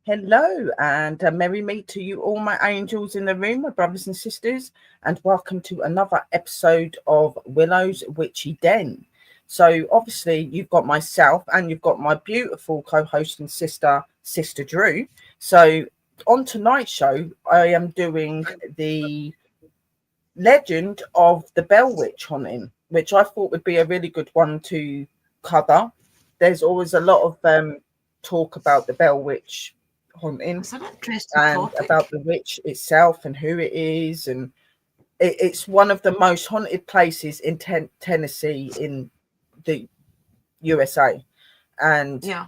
Hello and a merry meet to you all, my angels in the room, my brothers and sisters, and welcome to another episode of Willow's Witchy Den. So obviously you've got myself and you've got my beautiful co-host and sister Drew. So on tonight's show, I am doing the legend of the Bell Witch haunting, which I thought would be a really good one to cover. There's always a lot of talk about the Bell Witch haunting It's an interesting and topic. about the witch itself and who it is, and it's one of the most haunted places in Tennessee in the USA, and Yeah.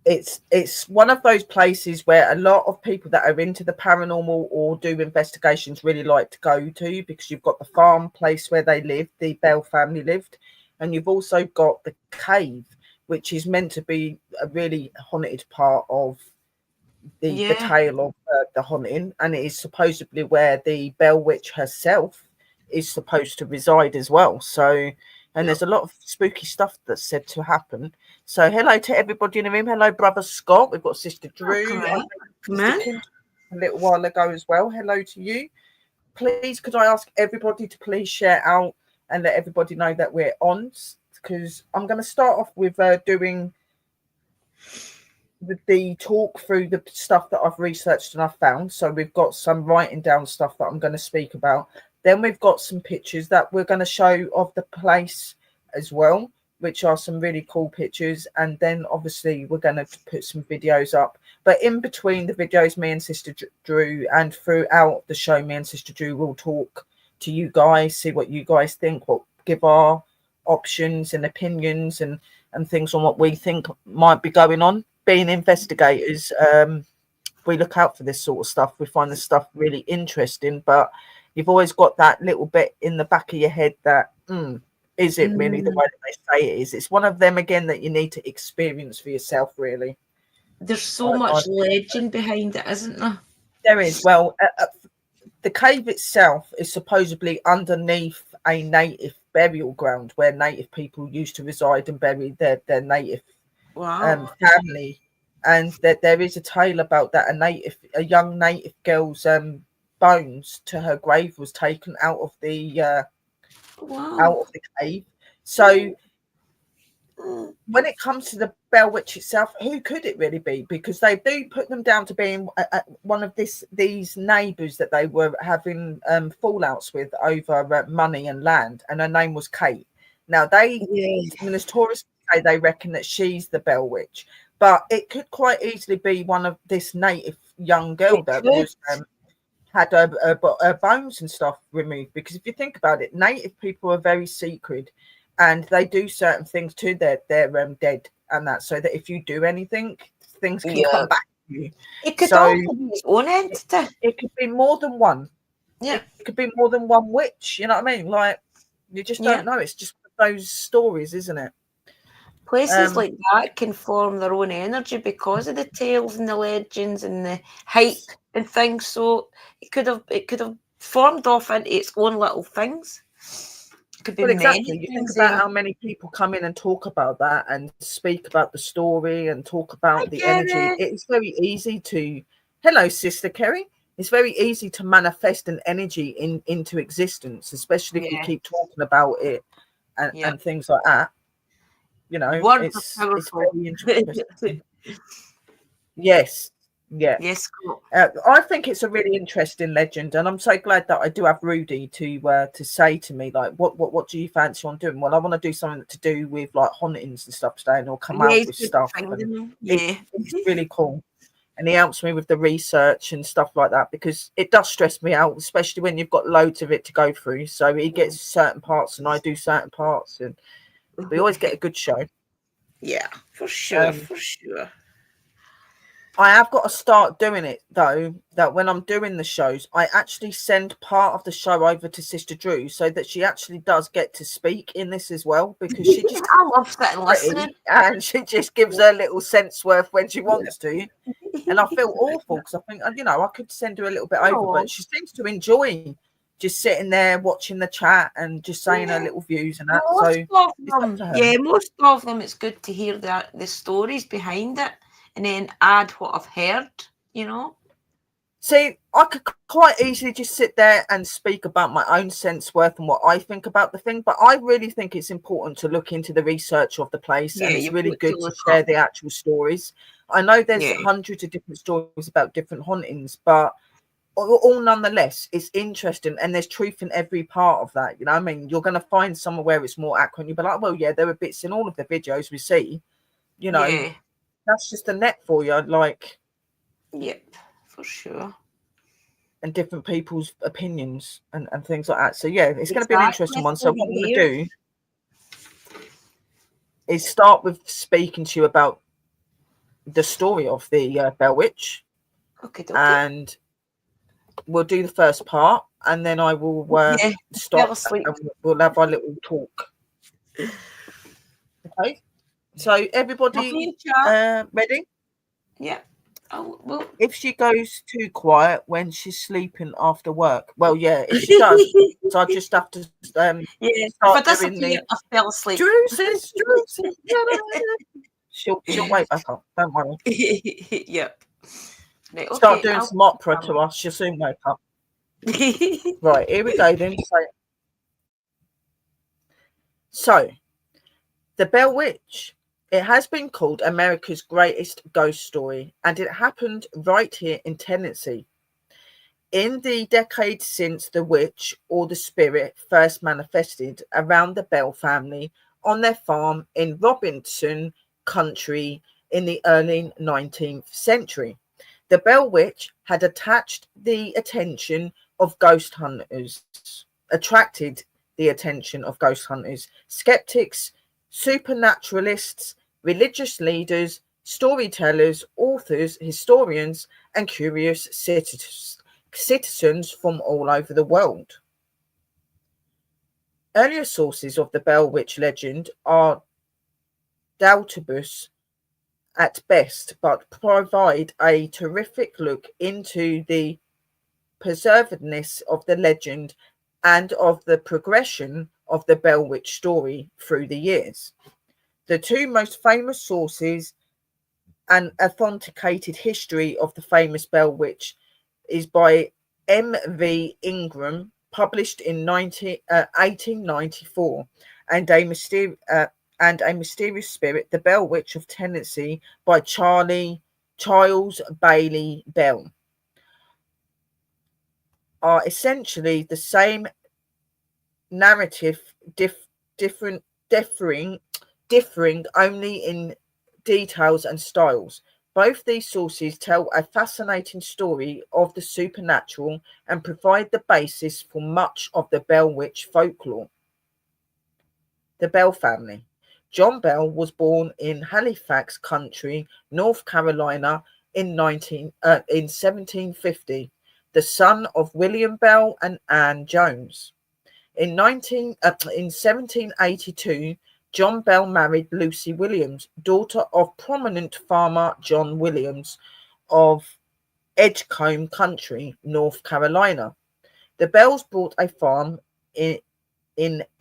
it's one of those places where a lot of people that are into the paranormal or do investigations really like to go to, because you've got the farm place where they lived, the Bell family lived, and you've also got the cave, which is meant to be a really haunted part of the tale of the haunting, and it is supposedly where the Bell Witch herself is supposed to reside as well. So, and there's a lot of spooky stuff that's said to happen. So, hello to everybody in the room. Hello, brother Scott. We've got Sister Drew. Sister Kim a little while ago as well. Hello to you. Please, could I ask everybody to please share out and let everybody know that we're on? Because I'm going to start off with doing the talk through the stuff that I've researched and I've found. So we've got some writing down stuff that I'm going to speak about. Then we've got some pictures that we're going to show of the place as well, which are some really cool pictures. And then obviously we're going to put some videos up. But in between the videos, me and Sister Drew, and throughout the show, me and Sister Drew will talk to you guys, see what you guys think, what give our options and opinions and things on what we think might be going on. Being investigators, we look out for this sort of stuff. We find this stuff really interesting, but you've always got that little bit in the back of your head that, is it really the way that they say it is? It's one of them, again, that you need to experience for yourself, really. There's so much legend behind it, isn't there? There is. Well, the cave itself is supposedly underneath a native burial ground where native people used to reside and bury their native family, and that there is a tale about that a young native girl's bones to her grave was taken out of the cave. So when it comes to the Bell Witch itself, who could it really be? Because they do put them down to being one of these neighbours that they were having fallouts with over money and land, and her name was Kate. Now as tourists say, they reckon that she's the Bell Witch, but it could quite easily be one of this native young girl that was had her bones and stuff removed. Because if you think about it, native people are very secret, and they do certain things to their dead and that, so that if you do anything, things can come back to you. It could also be its own entity. It could be more than one. Yeah, it could be more than one witch. You know what I mean? Like, you just don't know. It's just those stories, isn't it? Places like that can form their own energy because of the tales and the legends and the hype and things. So it could have formed off into its own little things. It could be exactly. You think about how many people come in and talk about that and speak about the story and talk about the energy. It's very easy to. Hello, Sister Kerry. It's very easy to manifest an energy into existence, especially if you keep talking about it and things like that. You know, it's very interesting. Yes. I think it's a really interesting legend, and I'm so glad that I do have Rudy to say to me, like, what do you fancy on doing? Well, I want to do something to do with like hauntings and stuff today, and he'll come out with stuff. It's really cool. And he helps me with the research and stuff like that, because it does stress me out, especially when you've got loads of it to go through. So he gets certain parts and I do certain parts, and we always get a good show. Yeah, for sure. I have got to start doing it, though, that when I'm doing the shows, I actually send part of the show over to Sister Drew so that she actually does get to speak in this as well, because she just I love sitting listening, and she just gives her little sense worth when she wants to. And I feel awful because I think, I could send her a little bit over, but she seems to enjoy just sitting there watching the chat and just saying her little views and that. Most of them, it's good to hear the stories behind it and then add what I've heard, you know. See, I could quite easily just sit there and speak about my own sense worth and what I think about the thing, but I really think it's important to look into the research of the place, and it's really good to share the actual stories. I know there's hundreds of different stories about different hauntings, but all nonetheless, it's interesting, and there's truth in every part of that. You know what I mean? You're going to find somewhere where it's more accurate. You'll be like, well, yeah, there are bits in all of the videos we see. You know, that's just the net for you. Like, yep, for sure. And different people's opinions and things like that. So yeah, it's going to be an interesting one. So what I'm going to do is start with speaking to you about the story of the Bell Witch. Okay. And we'll do the first part, and then I will stop and we'll have our little talk. Okay. So everybody ready? Yeah. Oh, well. If she goes too quiet when she's sleeping after work, well, yeah, if she does, so I just have to start doing the. I fell asleep. Juices. She'll wake back up. Don't worry. Yep. Right, okay, start doing some opera to us. She'll soon wake up. Right, here we go then. So, the Bell Witch. It has been called America's greatest ghost story, and it happened right here in Tennessee. In the decade since the witch or the spirit first manifested around the Bell family on their farm in Robinson Country in the early 19th century, the Bell Witch had attracted the attention of ghost hunters, skeptics, supernaturalists, religious leaders, storytellers, authors, historians, and curious citizens from all over the world. Earlier sources of the Bell Witch legend are doubtable at best, but provide a terrific look into the preservedness of the legend and of the progression of the Bell Witch story through the years. The two most famous sources and authenticated history of the famous Bell Witch is by M.V. Ingram, published in 1894, and A Mysterious Spirit, The Bell Witch of Tennessee, by Charles Bailey Bell, are essentially the same narrative, differing only in details and styles. Both these sources tell a fascinating story of the supernatural and provide the basis for much of the Bell Witch folklore. The Bell family. John Bell was born in Halifax Country, North Carolina in 1750, the son of William Bell and Anne Jones. In 1782, John Bell married Lucy Williams, daughter of prominent farmer John Williams of Edgecombe Country, North Carolina. The Bells bought a farm in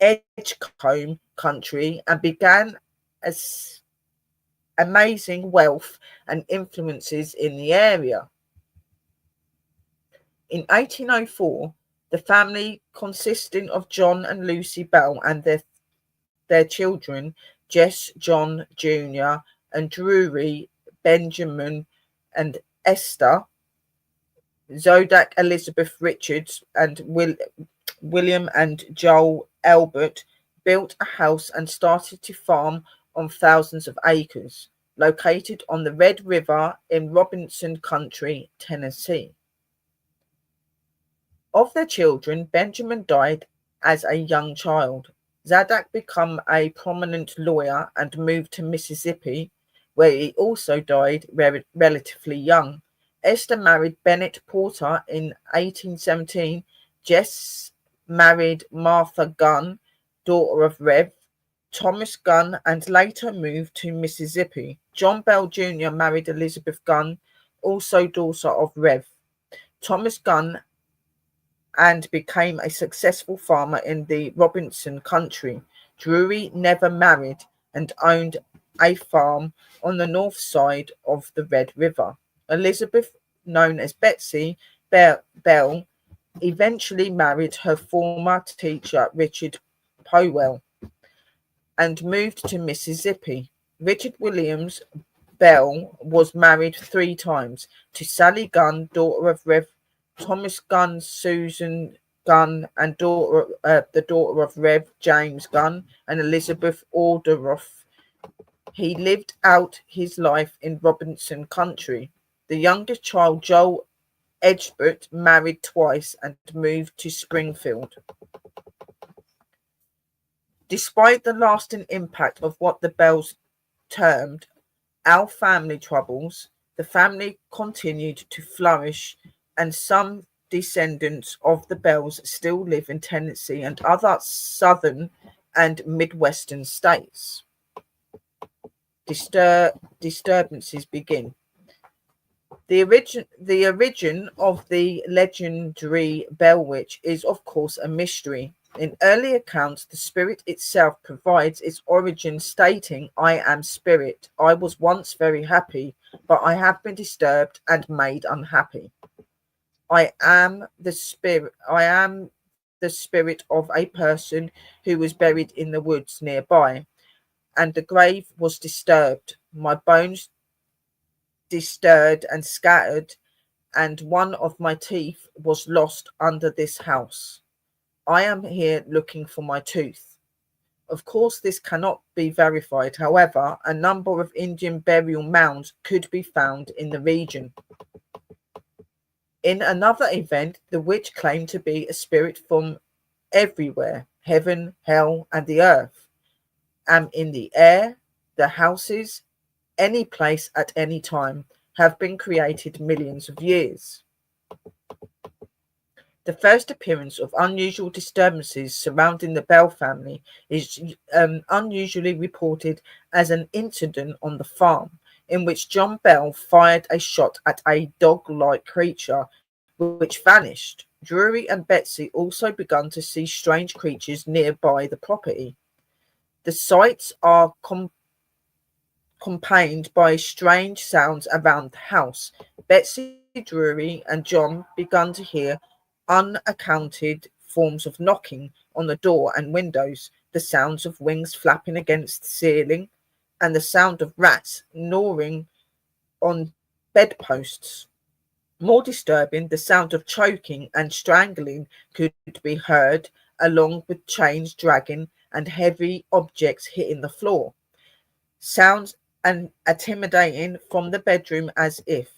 Edgecombe Country and began as amazing wealth and influences in the area. In 1804, the family, consisting of John and Lucy Bell and their children, Jess John Jr. and Drury Benjamin and Esther, Zodak Elizabeth Richards, and William and Joel Albert, built a house and started to farm on thousands of acres, located on the Red River in Robinson Country, Tennessee. Of their children, Benjamin died as a young child. Zadak became a prominent lawyer and moved to Mississippi, where he also died relatively young. Esther married Bennett Porter in 1817. Jess married Martha Gunn, daughter of Rev. Thomas Gunn, and later moved to Mississippi. John Bell Jr. married Elizabeth Gunn, also daughter of Rev. Thomas Gunn, and became a successful farmer in the Robinson Country. Drury never married and owned a farm on the north side of the Red River. Elizabeth, known as Betsy Bell, eventually married her former teacher, Richard Powell, and moved to Mississippi. Richard Williams Bell was married 3 times, to Sally Gunn, daughter of Rev. Thomas Gunn, Susan Gunn, and the daughter of Rev. James Gunn, and Elizabeth Alderoth. He lived out his life in Robinson Country. The youngest child, Joel Edgebert, married twice and moved to Springfield. Despite the lasting impact of what the Bells termed our family troubles, the family continued to flourish, and some descendants of the Bells still live in Tennessee and other southern and midwestern states. Disturbances begin. The origin of the legendary Bell Witch is, of course, a mystery. In early accounts, the spirit itself provides its origin, stating, "I am spirit. I was once very happy, but I have been disturbed and made unhappy. I am the spirit of a person who was buried in the woods nearby, and the grave was disturbed. My bones disturbed and scattered, and one of my teeth was lost under this house. I am here looking for my tooth." Of course, this cannot be verified. However, a number of Indian burial mounds could be found in the region. In another event, the witch claimed to be a spirit from everywhere, heaven, hell, and the earth, and in the air, the houses, any place at any time, have been created millions of years. The first appearance of unusual disturbances surrounding the Bell family is unusually reported as an incident on the farm, in which John Bell fired a shot at a dog-like creature, which vanished. Drury and Betsy also began to see strange creatures nearby the property. The sights are accompanied by strange sounds around the house. Betsy, Drury, and John began to hear unaccounted forms of knocking on the door and windows, the sounds of wings flapping against the ceiling, and the sound of rats gnawing on bedposts. More disturbing, the sound of choking and strangling could be heard, along with chains dragging and heavy objects hitting the floor. Sounds and intimidating from the bedroom, as if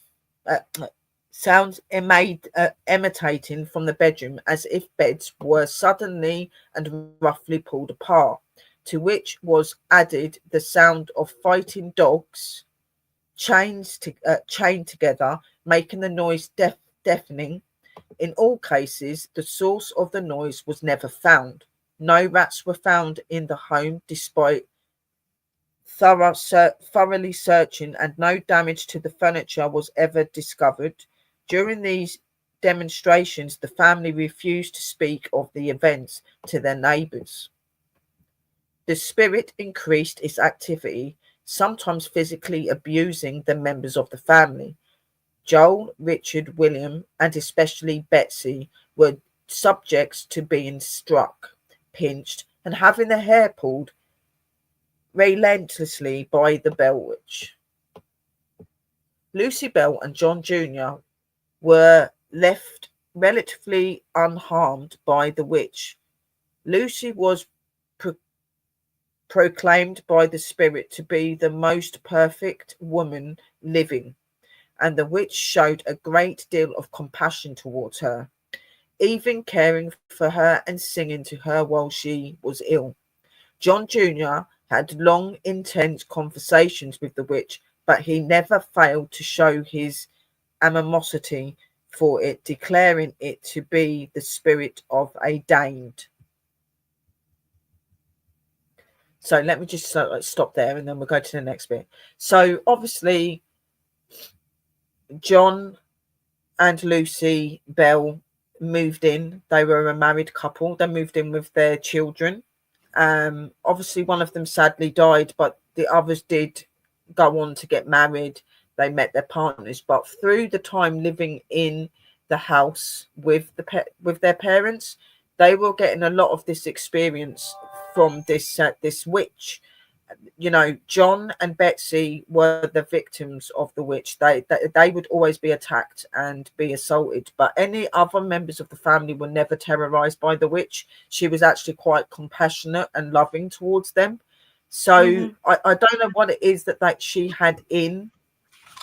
imitating from the bedroom, as if beds were suddenly and roughly pulled apart, to which was added the sound of fighting dogs chained together, making the noise deafening. In all cases, the source of the noise was never found. No rats were found in the home, despite thoroughly searching, and no damage to the furniture was ever discovered. During these demonstrations, the family refused to speak of the events to their neighbours. The spirit increased its activity, sometimes physically abusing the members of the family. Joel, Richard, William, and especially Betsy were subjects to being struck, pinched, and having their hair pulled relentlessly by the Bell Witch. Lucy Bell and John Jr. were left relatively unharmed by the witch. Lucy was proclaimed by the spirit to be the most perfect woman living, and the witch showed a great deal of compassion towards her, even caring for her and singing to her while she was ill. John Jr. had long, intense conversations with the witch, but he never failed to show his animosity for it, declaring it to be the spirit of a Dane. So let me just stop there, and then we'll go to the next bit. So obviously, John and Lucy Bell moved in. They were a married couple. They moved in with their children. Obviously, one of them sadly died, but the others did go on to get married. They met their partners, but through the time living in the house with with their parents, they were getting a lot of this experience from this witch. You know, John and Betsy were the victims of the witch. They would always be attacked and be assaulted, but any other members of the family were never terrorized by the witch. She was actually quite compassionate and loving towards them. So I don't know what it is that she had in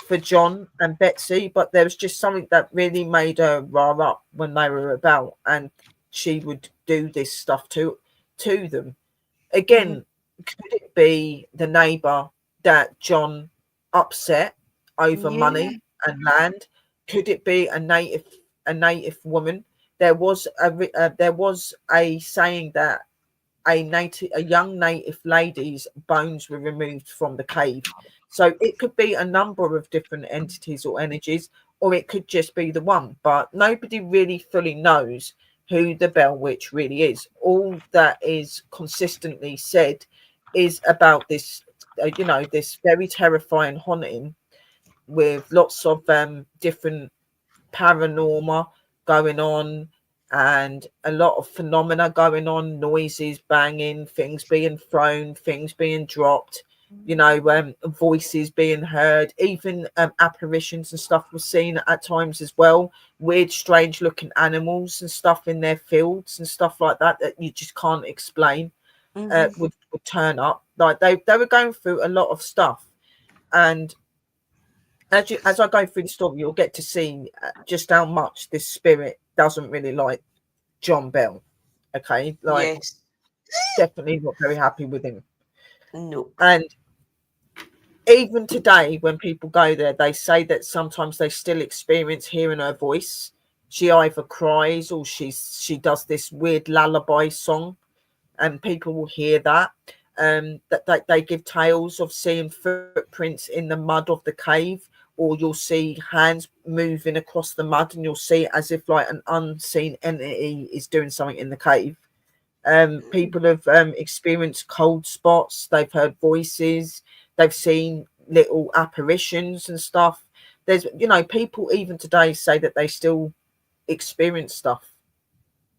for John and Betsy, but there was just something that really made her rile up when they were about, and she would do this stuff to them. Again, could it be the neighbour that John upset over money and land? Could it be a native woman? There was a saying that a young native lady's bones were removed from the cave. So it could be a number of different entities or energies, or it could just be the one. But nobody really fully knows who the Bell Witch really is. All that is consistently said is about this, this very terrifying haunting with lots of different paranormal going on and a lot of phenomena going on, noises, banging, things being thrown, things being dropped, voices being heard, even apparitions and stuff was seen at times as well. Weird, strange looking animals and stuff in their fields and stuff like that you just can't explain would turn up. Like they were going through a lot of stuff. And as I go through the story, you'll get to see just how much this spirit doesn't really like John Bell. Okay, definitely not very happy with him. No. And even today, when people go there, they say that sometimes they still experience hearing her voice. She either cries or she does this weird lullaby song, and people will hear that. That they give tales of seeing footprints in the mud of the cave, or you'll see hands moving across the mud, and you'll see it as if like an unseen entity is doing something in the cave. People have experienced cold spots. They've heard voices. They've seen little apparitions and stuff. There's, people even today say that they still experience stuff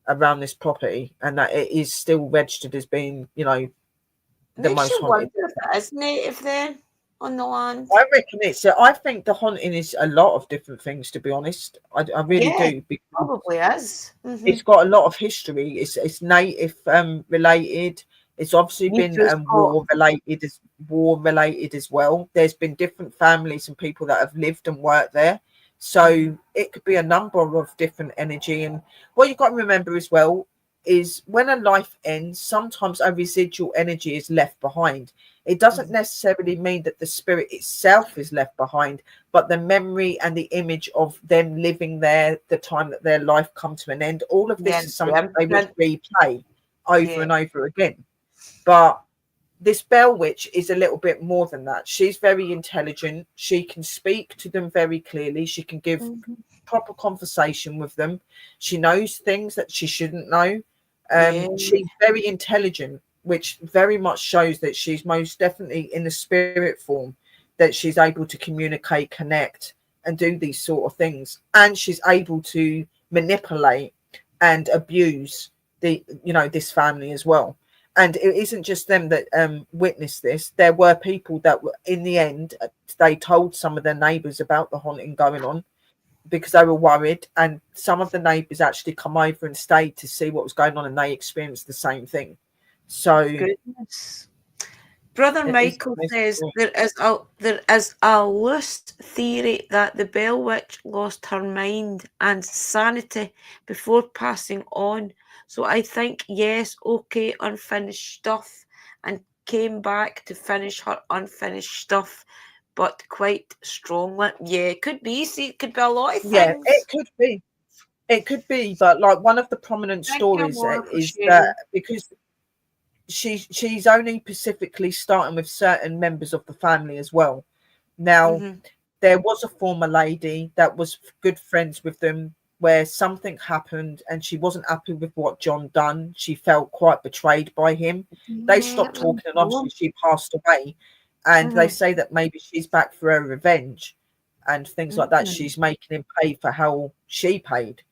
around this property, and that it is still registered as being, the most haunted. If it is native then on the land. I reckon I think the haunting is a lot of different things, to be honest. I really do. It probably is. It's got a lot of history. It's native related. It's obviously been war related as well. There's been different families and people that have lived and worked there. So it could be a number of different energy. And what you've got to remember as well is when a life ends, sometimes a residual energy is left behind. It doesn't necessarily mean that the spirit itself is left behind, but the memory and the image of them living there, the time that their life come to an end, all of this is something they would replay over and over again. But this Bell Witch is a little bit more than that. She's very intelligent. She can speak to them very clearly. She can give proper conversation with them. She knows things that she shouldn't know. She's very intelligent, which very much shows that she's most definitely in the spirit form, that she's able to communicate, connect, and do these sort of things. And she's able to manipulate and abuse this family as well. And it isn't just them that witnessed this. There were people that were, in the end, they told some of their neighbours about the haunting going on because they were worried. And some of the neighbours actually come over and stayed to see what was going on, and they experienced the same thing. So, goodness. Brother Michael says there is a loose theory that the Bell Witch lost her mind and sanity before passing on. So I think, yes, okay, unfinished stuff, and came back to finish her unfinished stuff, but quite strongly. Yeah, it could be. See, it could be a lot of things. Yeah, it could be. It could be, but like one of the prominent stories is that because she's only specifically starting with certain members of the family as well. Now, there was a former lady that was good friends with them, where something happened and she wasn't happy with what John done. She felt quite betrayed by him. They stopped talking, and obviously she passed away. and they say that maybe she's back for her revenge and things like that. She's making him pay for how she paid.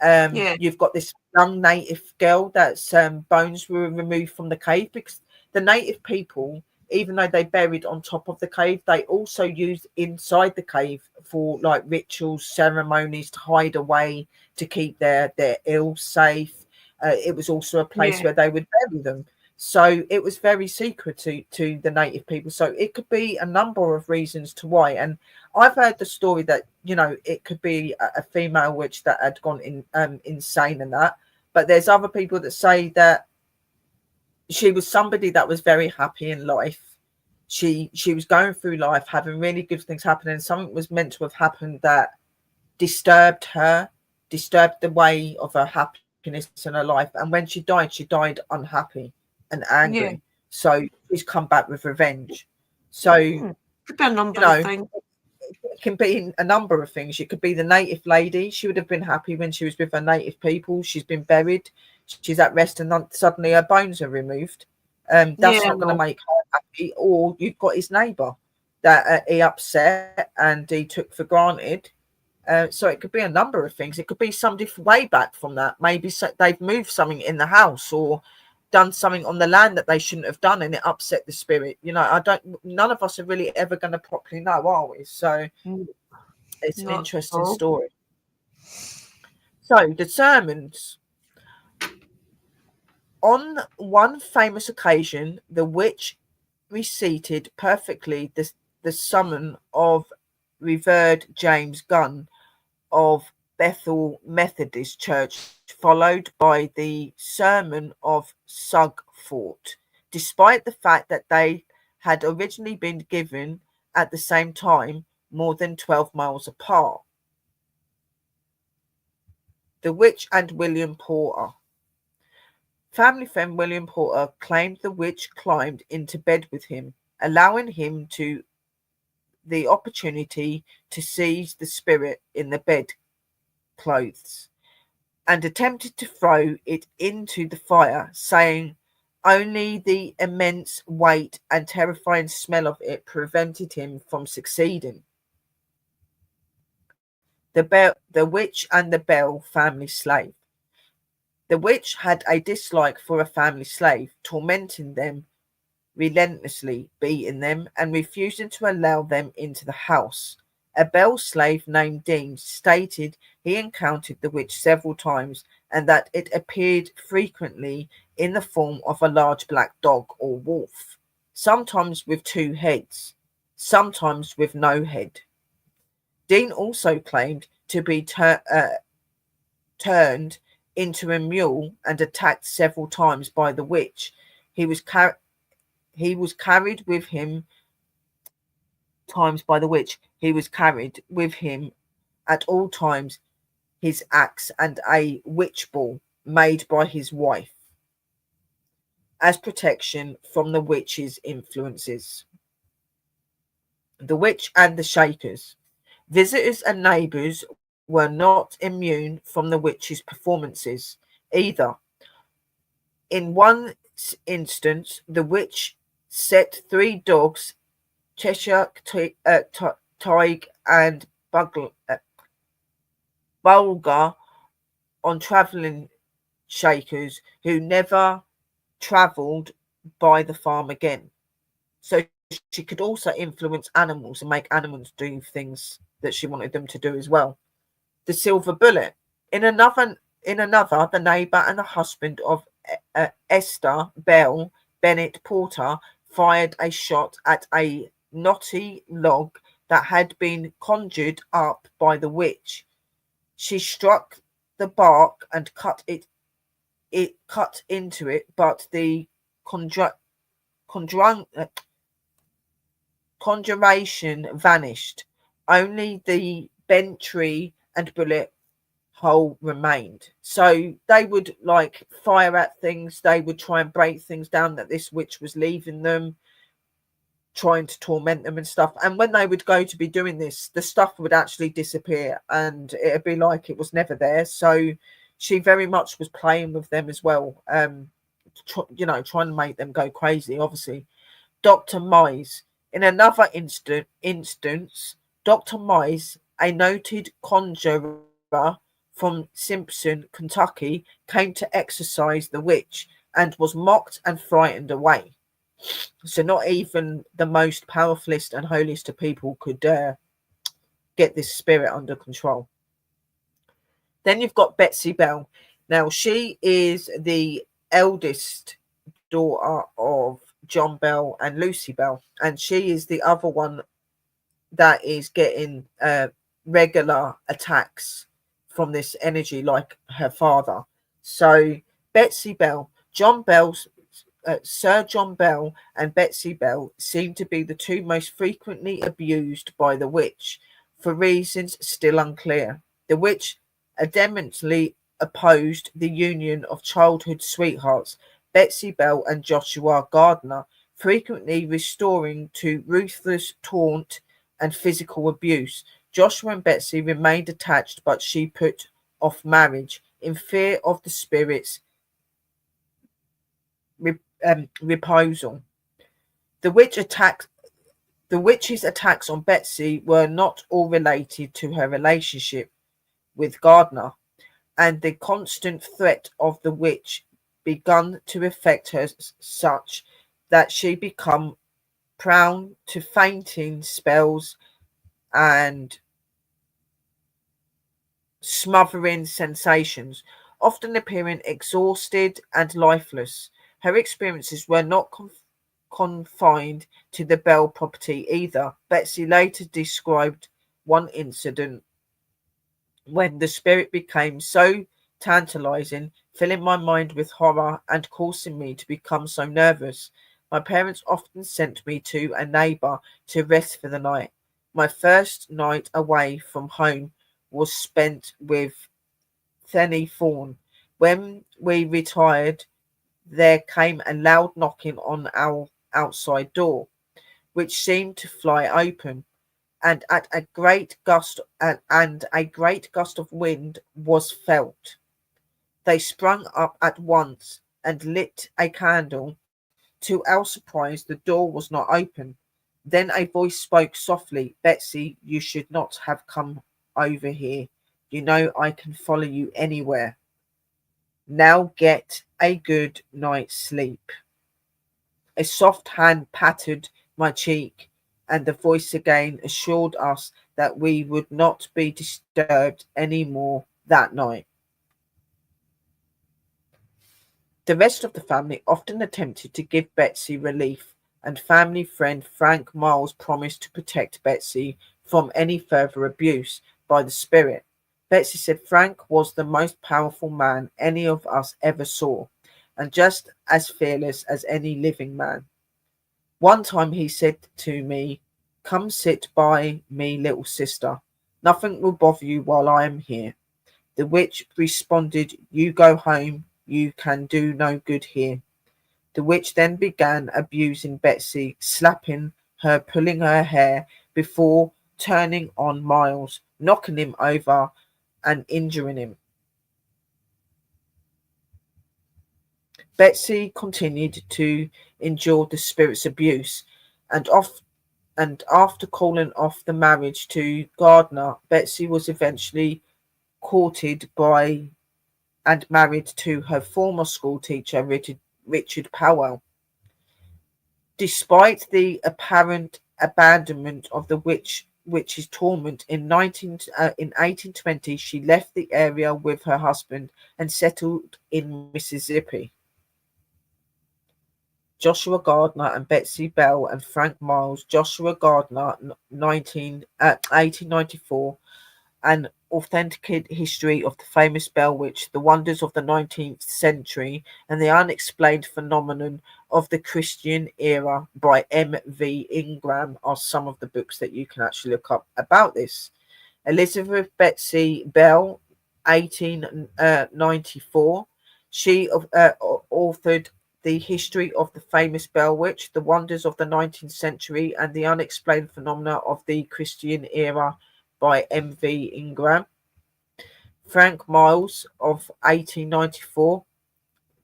You've got this young native girl that's bones were removed from the cave, because the native people, even though they buried on top of the cave, they also used inside the cave for like rituals, ceremonies, to hide away, to keep their ill safe. It was also a place where they would bury them. So it was very secret to the native people. So it could be a number of reasons to why. And I've heard the story that, you know, it could be a female witch that had gone insane and that. But there's other people that say that she was somebody that was very happy in life. She was going through life, having really good things happen, and something was meant to have happened that disturbed her, disturbed the way of her happiness in her life. And when she died unhappy and angry. So she's come back with revenge. So could be a number of things. It can be a number of things. It could be the native lady. She would have been happy when she was with her native people. She's been buried. She's at rest, and then suddenly her bones are removed. That's not going to make her happy. Or you've got his neighbour that he upset and he took for granted. So it could be a number of things. It could be somebody way back from that. Maybe they've moved something in the house or done something on the land that they shouldn't have done, and it upset the spirit. You know, none of us are really ever going to properly know, are we? So it's an interesting story. So the sermons. On one famous occasion, the witch recited perfectly the sermon of Revered James Gunn of Bethel Methodist Church, followed by the sermon of Sugfort, despite the fact that they had originally been given at the same time, more than 12 miles apart. The Witch and William Porter. Family friend William Porter claimed the witch climbed into bed with him, allowing him the opportunity to seize the spirit in the bed clothes, and attempted to throw it into the fire, saying only the immense weight and terrifying smell of it prevented him from succeeding. The Witch and the Bell family slave. The witch had a dislike for a family slave, tormenting them relentlessly, beating them, and refusing to allow them into the house. A Bell slave named Dean stated he encountered the witch several times, and that it appeared frequently in the form of a large black dog or wolf, sometimes with 2 heads, sometimes with no head. Dean also claimed to be turned into a mule and attacked several times by the witch. He was carried with him by the witch. He was carried with him at all times his axe and a witch ball made by his wife as protection from the witch's influences. The Witch and the Shakers. Visitors and neighbours were not immune from the witch's performances either. In one instance, the witch set 3 dogs, Cheshire Tig and Bulgar, on travelling shakers who never travelled by the farm again. So she could also influence animals and make animals do things that she wanted them to do as well. The Silver Bullet. In another, the neighbour and the husband of Esther Bell Bennett Porter fired a shot at a knotty log that had been conjured up by the witch. She struck the bark and cut into it, but the conjuration vanished. Only the bent tree and bullet hole remained. So they would like fire at things. They would try and break things down that this witch was leaving them, trying to torment them and stuff. And when they would go to be doing this, the stuff would actually disappear and it'd be like it was never there. So she very much was playing with them as well, trying to make them go crazy. Obviously, Dr. Mize. In another instance, Dr. Mize, a noted conjurer from Simpson, Kentucky, came to exorcise the witch and was mocked and frightened away. So not even the most powerfulest and holiest of people could get this spirit under control. Then you've got Betsy Bell. Now, she is the eldest daughter of John Bell and Lucy Bell, and she is the other one that is getting regular attacks from this energy like her father. So Betsy Bell, Sir John Bell and Betsy Bell seem to be the two most frequently abused by the witch, for reasons still unclear. The witch adamantly opposed the union of childhood sweethearts Betsy Bell and Joshua Gardner, frequently resorting to ruthless taunt and physical abuse. Joshua and Betsy remained attached, but she put off marriage in fear of the spirit's reprisal. The witch's attacks on Betsy were not all related to her relationship with Gardner, and the constant threat of the witch begun to affect her such that she became prone to fainting spells and smothering sensations, often appearing exhausted and lifeless. Her experiences were not confined to the Bell property either. Betsy later described one incident when the spirit became so tantalizing, filling my mind with horror and causing me to become so nervous. My parents often sent me to a neighbour to rest for the night. My first night away from home was spent with Thenny Thorne. When we retired, there came a loud knocking on our outside door, which seemed to fly open, and a great gust of wind was felt. They sprung up at once and lit a candle. To our surprise, the door was not open. Then a voice spoke softly. Betsy, you should not have come over here. You know I can follow you anywhere. Now get a good night's sleep. A soft hand patted my cheek, and the voice again assured us that we would not be disturbed any more that night. The rest of the family often attempted to give Betsy relief, and family friend Frank Miles promised to protect Betsy from any further abuse by the spirit. Betsy said Frank was the most powerful man any of us ever saw, and just as fearless as any living man. One time he said to me, come sit by me, little sister. Nothing will bother you while I am here. The witch responded, you go home. You can do no good here. The witch then began abusing Betsy, slapping her, pulling her hair, before turning on Miles, knocking him over and injuring him. Betsy continued to endure the spirit's abuse, and after calling off the marriage to Gardner, Betsy was eventually courted by and married to her former school teacher, Richard Powell. Despite the apparent abandonment of the witch's torment, in 1820, she left the area with her husband and settled in Mississippi. Joshua Gardner and Betsy Bell and Frank Miles. Joshua Gardner, 1894, an authentic history of the famous Bell Witch, the wonders of the 19th century, and the unexplained phenomenon of the Christian era by M.V. Ingram are some of the books that you can actually look up about this. Elizabeth Betsy Bell, 1894. She authored The History of the Famous Bell Witch, the Wonders of the 19th Century, and the Unexplained Phenomena of the Christian Era by M.V. Ingram. Frank Miles of 1894.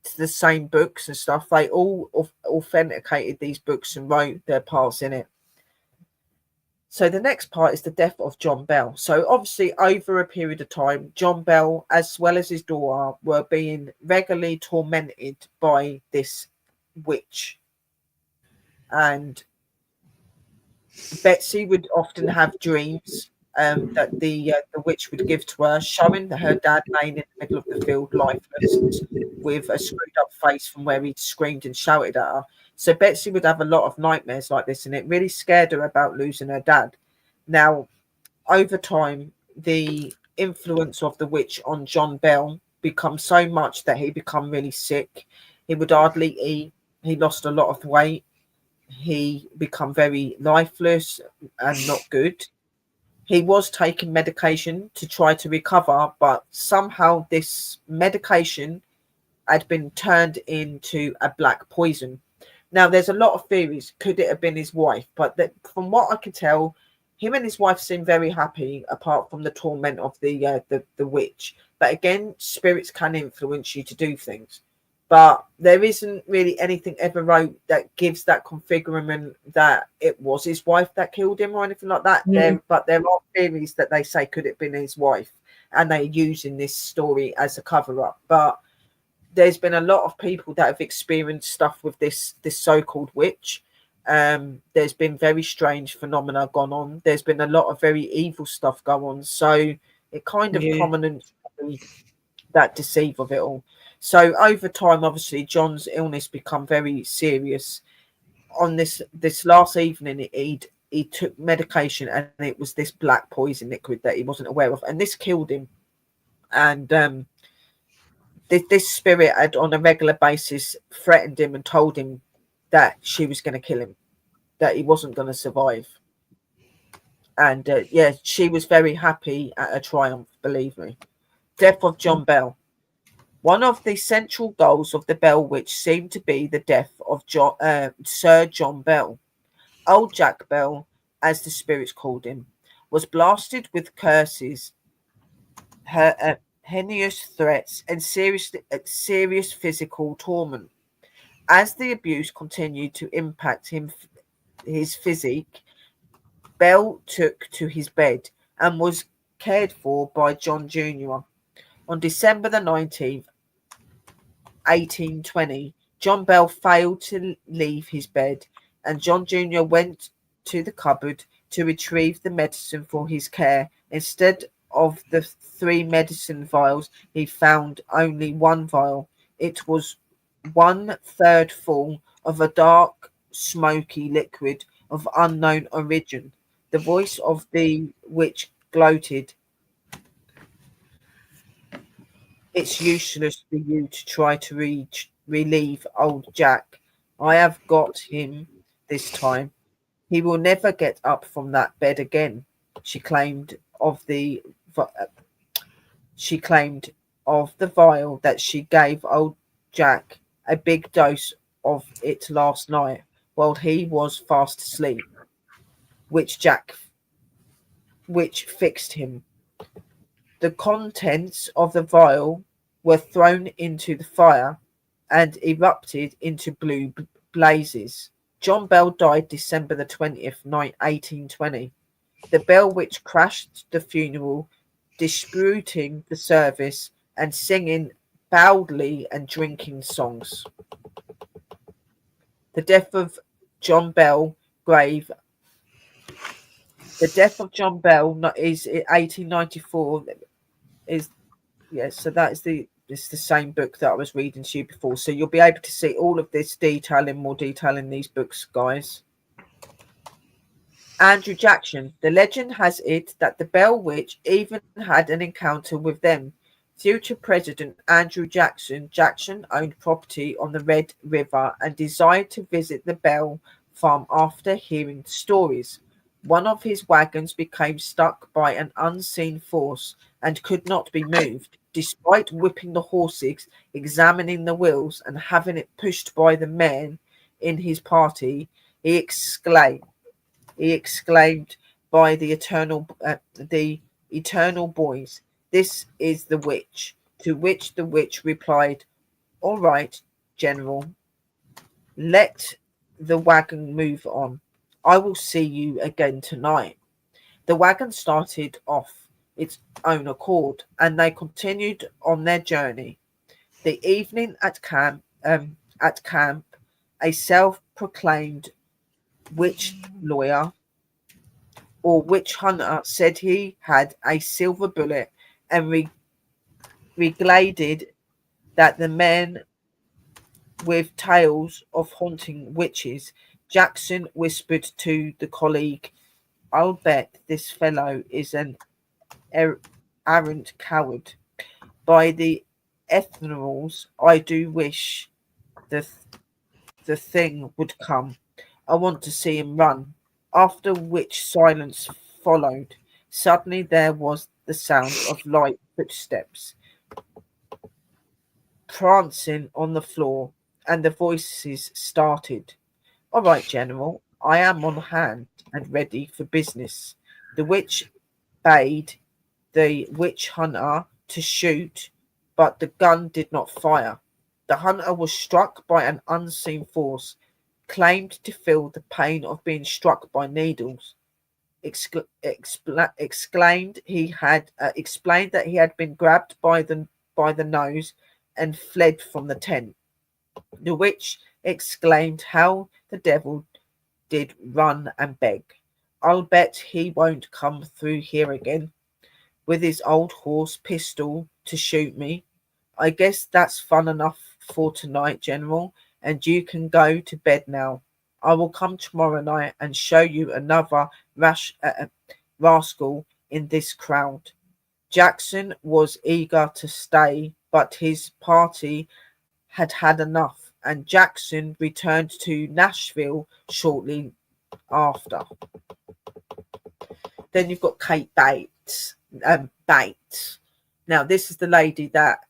It's the same books and stuff. They all authenticated these books and wrote their parts in it. So the next part is the death of John Bell. So obviously over a period of time, John Bell, as well as his daughter, were being regularly tormented by this witch. And Betsy would often have dreams that the witch would give to her, showing her dad laying in the middle of the field lifeless with a screwed up face from where he'd screamed and shouted at her. So Betsy would have a lot of nightmares like this, and it really scared her about losing her dad. Now, over time, the influence of the witch on John Bell becomes so much that he become really sick. He would hardly eat. He lost a lot of weight. He become very lifeless and not good. He was taking medication to try to recover, but somehow this medication had been turned into a black poison. Now, there's a lot of theories. Could it have been his wife? But from what I can tell, him and his wife seem very happy, apart from the torment of the witch. But again, spirits can influence you to do things. But there isn't really anything ever wrote that gives that configurement that it was his wife that killed him or anything like that. But there are theories that they say could it have been his wife, and they're using this story as a cover-up. But there's been a lot of people that have experienced stuff with this so-called witch. There's been very strange phenomena gone on. There's been a lot of very evil stuff go on. So it kind of prominent that deceive of it all. So over time, obviously, John's illness become very serious. On this last evening, he took medication, and it was this black poison liquid that he wasn't aware of, and this killed him. And this spirit had on a regular basis threatened him and told him that she was going to kill him, that he wasn't going to survive. And she was very happy at her triumph, believe me. Death of John Bell. One of the central goals of the Bell Witch seemed to be the death of Sir John Bell. Old Jack Bell, as the spirits called him, was blasted with curses, heinous threats, and serious physical torment. As the abuse continued to impact his physique, Bell took to his bed and was cared for by John Jr. On December the 19th, 1820, John Bell failed to leave his bed, and John Jr. went to the cupboard to retrieve the medicine for his care. Instead of the 3 medicine vials, he found only 1 vial. It was 1/3 full of a dark, smoky liquid of unknown origin. The voice of the witch gloated, "It's useless for you to try to relieve old Jack. I have got him this time. He will never get up from that bed again." She claimed of the vial that she gave old Jack a big dose of it last night while he was fast asleep, which fixed him. The contents of the vial were thrown into the fire and erupted into blue blazes. John Bell died December the 20th, 1820. The Bell Witch crashed the funeral, disputing the service and singing loudly and drinking songs. The death of John Bell grave. The death of John Bell is 1894. So that is it's the same book that I was reading to you before. So you'll be able to see all of this detail in more detail in these books, guys. Andrew Jackson. The legend has it that the Bell Witch even had an encounter with them. Future President Andrew Jackson owned property on the Red River and desired to visit the Bell farm after hearing the stories. One of his wagons became stuck by an unseen force and could not be moved. Despite whipping the horses, examining the wheels, and having it pushed by the men in his party, he exclaimed by the eternal boys, "This is the witch." To which the witch replied, "All right, General, let the wagon move on. I will see you again tonight." The wagon started off its own accord, and they continued on their journey. The evening at camp, a self-proclaimed witch lawyer or witch hunter said he had a silver bullet and regaladed that the men with tales of haunting witches. Jackson whispered to the colleague, "I'll bet this fellow is an arrant coward. By the ethnos, I do wish the thing would come. I want to see him run." After which silence followed. Suddenly there was the sound of light footsteps prancing on the floor, and the voices started. "All right, General, I am on hand and ready for business." The witch bade the witch hunter to shoot, but the gun did not fire. The hunter was struck by an unseen force, claimed to feel the pain of being struck by needles, explained that he had been grabbed by the nose and fled from the tent. The witch exclaimed how the devil did run and beg. "I'll bet he won't come through here again with his old horse pistol to shoot me. I guess that's fun enough for tonight, General, and you can go to bed now. I will come tomorrow night and show you another rascal in this crowd." Jackson was eager to stay, but his party had had enough, and Jackson returned to Nashville shortly after. Then you've got Kate Bates. Now, this is the lady that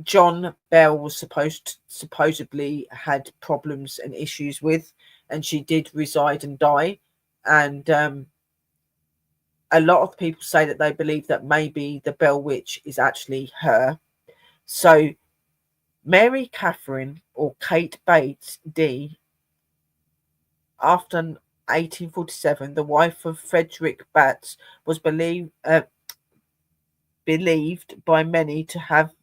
John Bell was supposedly had problems and issues with, and she did reside and die. And a lot of people say that they believe that maybe the Bell Witch is actually her. So Mary Catherine or Kate Bates D, after 1847, the wife of Frederick Bates, was believed by many to have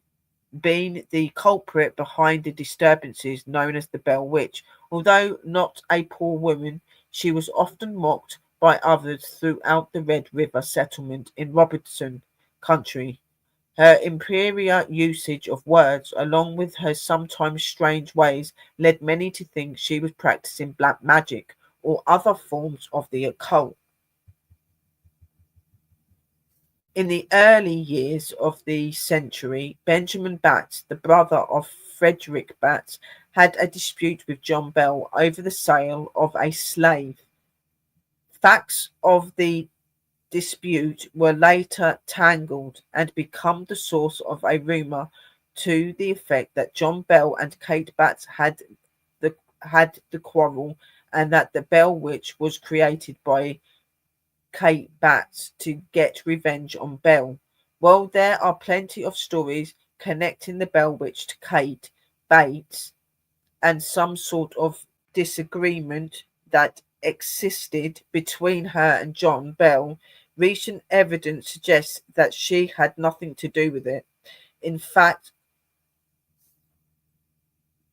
been the culprit behind the disturbances known as the Bell Witch. Although not a poor woman, she was often mocked by others throughout the Red River settlement in Robertson country. Her imperial usage of words, along with her sometimes strange ways, led many to think she was practicing black magic or other forms of the occult. In the early years of the century, Benjamin Bates, the brother of Frederick Bates, had a dispute with John Bell over the sale of a slave. Facts of the dispute were later tangled and become the source of a rumor to the effect that John Bell and Kate Bates had the quarrel, and that the Bell Witch was created by Kate Bates to get revenge on Bell. Well, there are plenty of stories connecting the Bell Witch to Kate Bates and some sort of disagreement that existed between her and John Bell. Recent evidence suggests that she had nothing to do with it. In fact,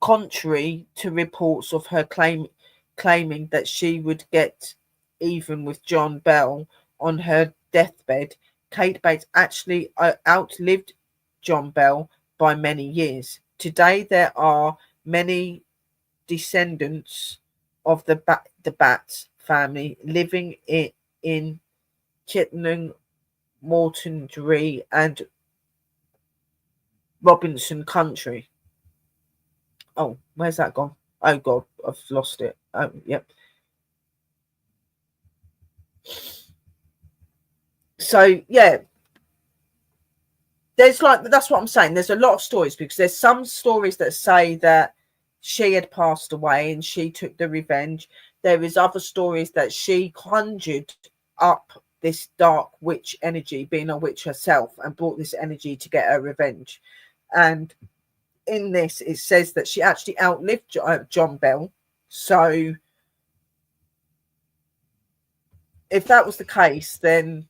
contrary to reports of her claiming that she would get even with John Bell on her deathbed, Kate Bates actually outlived John Bell by many years. Today, there are many descendants of the Bates family living in Chittenden, Montgomery, and Robinson country. Oh, where's that gone? Oh God, I've lost it. Oh, yep. So yeah, that's what I'm saying. There's a lot of stories, because there's some stories that say that she had passed away and she took the revenge. There is other stories that she conjured up this dark witch energy, being a witch herself, and brought this energy to get her revenge. And in this, it says that she actually outlived John Bell. So if that was the case, then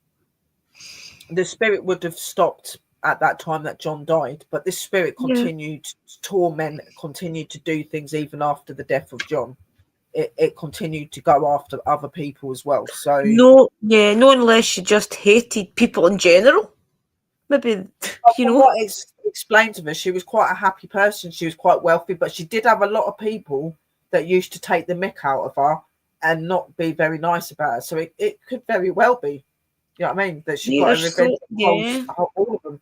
the spirit would have stopped at that time that John died. But this spirit continued to torment, continued to do things even after the death of John. It continued to go after other people as well. So no, unless she just hated people in general. Maybe, what it's explained to me, she was quite a happy person. She was quite wealthy, but she did have a lot of people that used to take the mick out of her and not be very nice about her. So it could very well be, you know what I mean, that she got a revenge on all of them.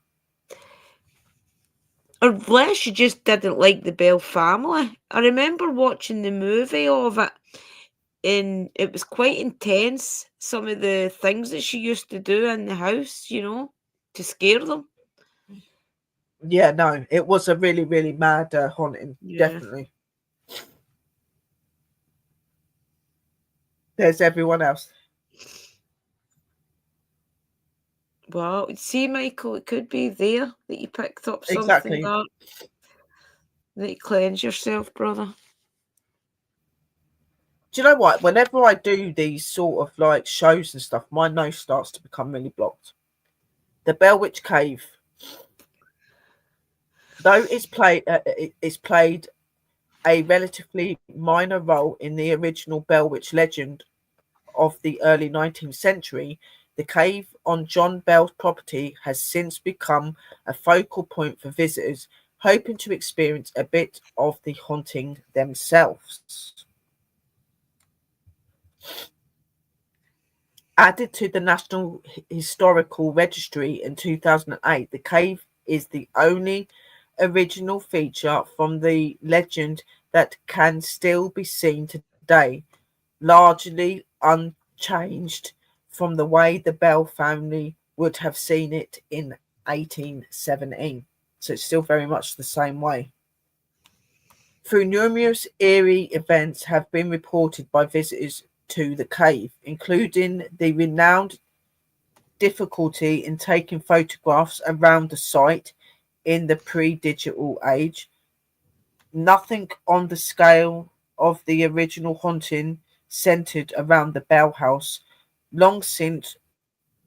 Unless she just didn't like the Bell family. I remember watching the movie of it, and it was quite intense. Some of the things that she used to do in the house, to scare them. Yeah, no, it was a really, really mad haunting. Definitely. There's everyone else. Well, see, Michael, it could be there that you picked up something dark, that you cleanse yourself, brother. Do you know what? Whenever I do these sort of like shows and stuff, my nose starts to become really blocked. The Bell Witch Cave, though it's played a relatively minor role in the original Bell Witch legend of the early 19th century, the cave on John Bell's property has since become a focal point for visitors hoping to experience a bit of the haunting themselves. Added to the National Historical Registry in 2008, the cave is the only original feature from the legend that can still be seen today, largely unchanged from the way the Bell family would have seen it in 1817. So it's still very much the same way. Through numerous eerie events have been reported by visitors to the cave, including the renowned difficulty in taking photographs around the site in the pre-digital age. Nothing on the scale of the original haunting centered around the Bell House, long since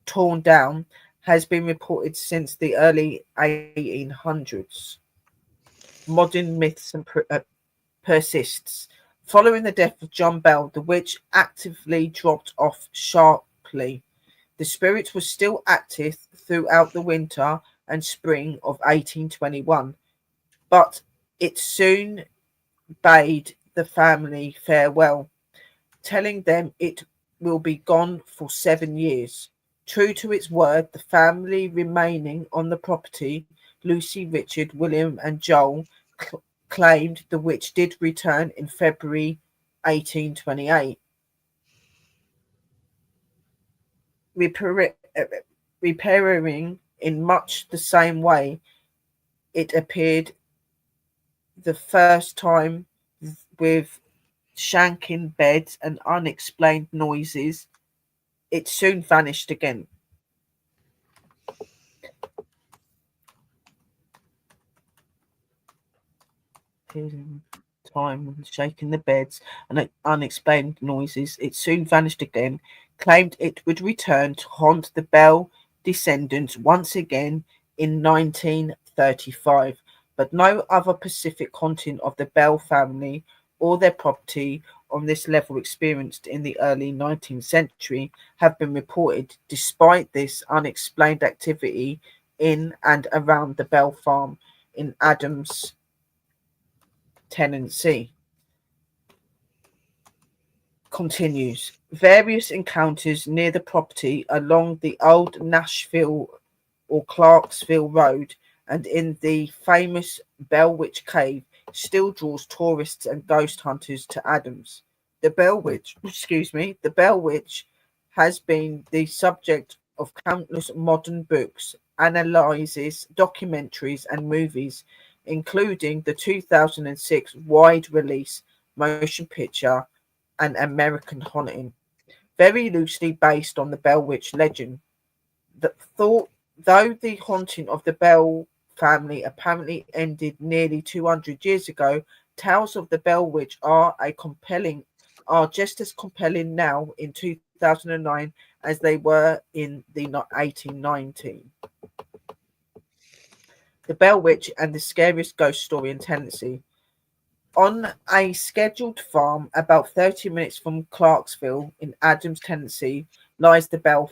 torn down, has been reported since the early 1800s. Modern myths and persists. Following the death of John Bell, the witch actively dropped off sharply. The spirit was still active throughout the winter and spring of 1821, but it soon bade the family farewell, telling them it will be gone for 7 years. True to its word, the family remaining on the property, Lucy, Richard, William, and Joel, claimed the witch did return in February 1828. Repairing in much the same way it appeared the first time, with shanking beds and unexplained noises. It soon vanished again. Time shaking the beds and unexplained noises. It soon vanished again. Claimed it would return to haunt the Bell descendants once again in 1935, but no other Pacific haunting of the Bell family or their property on this level experienced in the early 19th century have been reported, despite this unexplained activity in and around the Bell farm in Adams tenancy. Continues. Various encounters near the property along the old Nashville or Clarksville Road and in the famous Bell Witch Cave still draws tourists and ghost hunters to Adams. The Bell Witch has been the subject of countless modern books, analyses, documentaries, and movies, including the 2006 wide release motion picture An American Haunting, very loosely based on the Bell Witch legend. Though the haunting of the Bell family apparently ended nearly 200 years ago, tales of the Bell Witch are just as compelling now in 2023 2009 as they were in the 1890. The Bell Witch and the Scariest Ghost Story in Tennessee. On a scheduled farm about 30 minutes from Clarksville in Adams, Tennessee, lies the Bell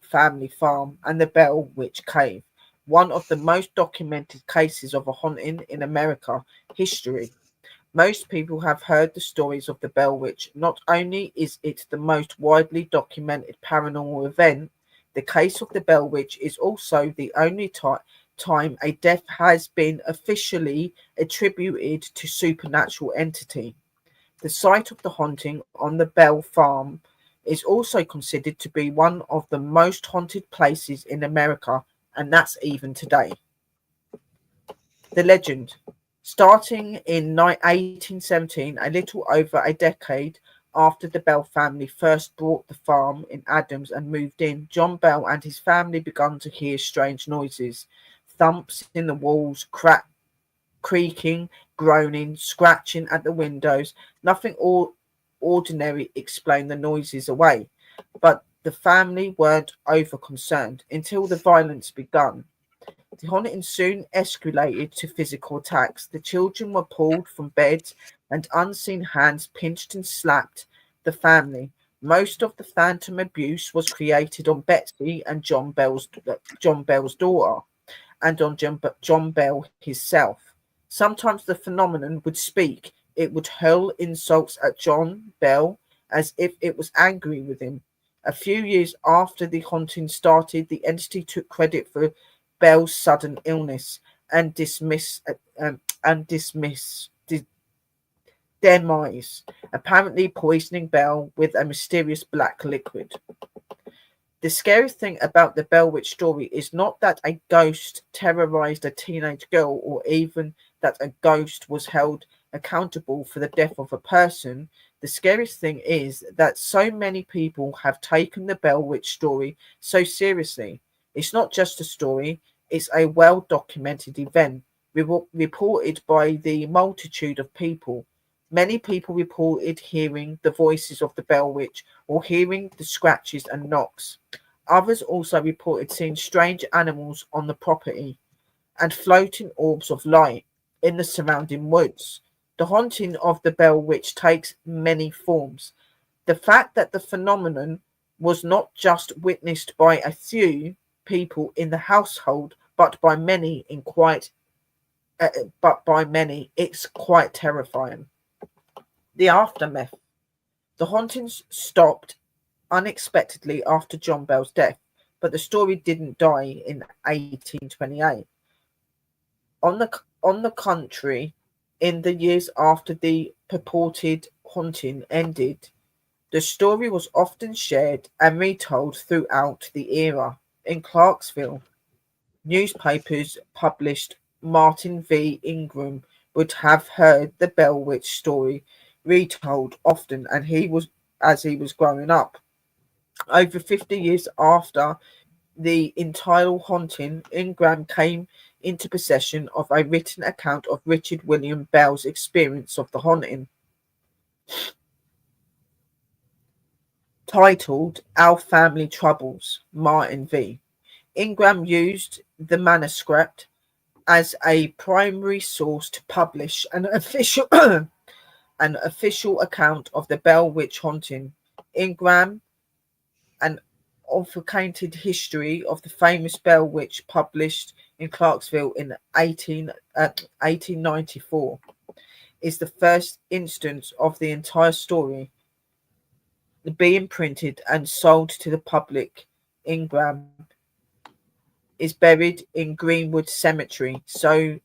family farm and the Bell Witch Cave, one of the most documented cases of a haunting in America history. Most people have heard the stories of the Bell Witch. Not only is it the most widely documented paranormal event, the case of the Bell Witch is also the only time a death has been officially attributed to supernatural entity. The site of the haunting on the Bell farm is also considered to be one of the most haunted places in America, and that's even today. The legend. Starting in 1817, a little over a decade after the Bell family first bought the farm in Adams and moved in, John Bell and his family began to hear strange noises, thumps in the walls, creaking, groaning, scratching at the windows. Nothing ordinary explained the noises away, but the family weren't over concerned until the violence began. The haunting soon escalated to physical attacks. The children were pulled from beds and unseen hands pinched and slapped the family. Most of the phantom abuse was created on Betsy and John Bell's daughter, and on John Bell himself. Sometimes the phenomenon would speak. It would hurl insults at John Bell as if it was angry with him. A few years after the haunting started, the entity took credit for Bell's sudden illness and demise, apparently poisoning Bell with a mysterious black liquid. The scary thing about the Bell Witch story is not that a ghost terrorized a teenage girl or even that a ghost was held accountable for the death of a person. The scariest thing is that so many people have taken the Bell Witch story so seriously. It's not just a story, it's a well-documented event reported by the multitude of people. Many people reported hearing the voices of the Bell Witch or hearing the scratches and knocks. Others also reported seeing strange animals on the property and floating orbs of light in the surrounding woods. The haunting of the Bell Witch takes many forms. The fact that the phenomenon was not just witnessed by a few people in the household, but by many, it's quite terrifying. The aftermath. The hauntings stopped unexpectedly after John Bell's death, but the story didn't die in 1828. On the contrary, in the years after the purported haunting ended, the story was often shared and retold throughout the era. In Clarksville, newspapers published Martin V. Ingram would have heard the Bell Witch story retold often as he was growing up. Over 50 years after the entire haunting, Ingram came into possession of a written account of Richard William Bell's experience of the haunting, titled Our Family Troubles, Martin V. Ingram used the manuscript as a primary source to publish an official account of the Bell Witch haunting. Ingram, an authenticated history of the famous Bell Witch, published in Clarksville in 1894, is the first instance of the entire story being printed and sold to the public. Ingram is buried in Greenwood Cemetery. So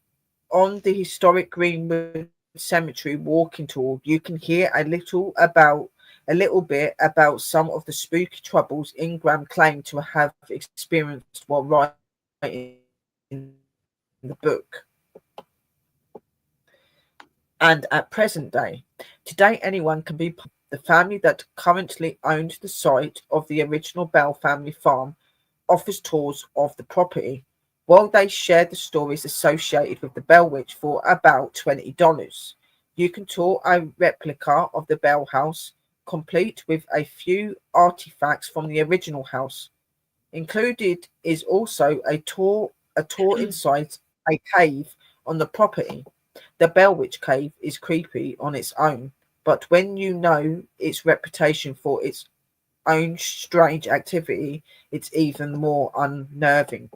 on the historic Greenwood Cemetery walking tour, you can hear a little bit about some of the spooky troubles Ingram claimed to have experienced while writing the book. And at present day, today anyone can be the family that currently owned the site of the original Bell family farm offers tours of the property, while they share the stories associated with the Bell Witch for about $20. You can tour a replica of the Bell house, complete with a few artifacts from the original house. Included is also a tour inside a cave on the property. The Bellwitch Cave is creepy on its own, but when you know its reputation for its own strange activity, it's even more unnerving.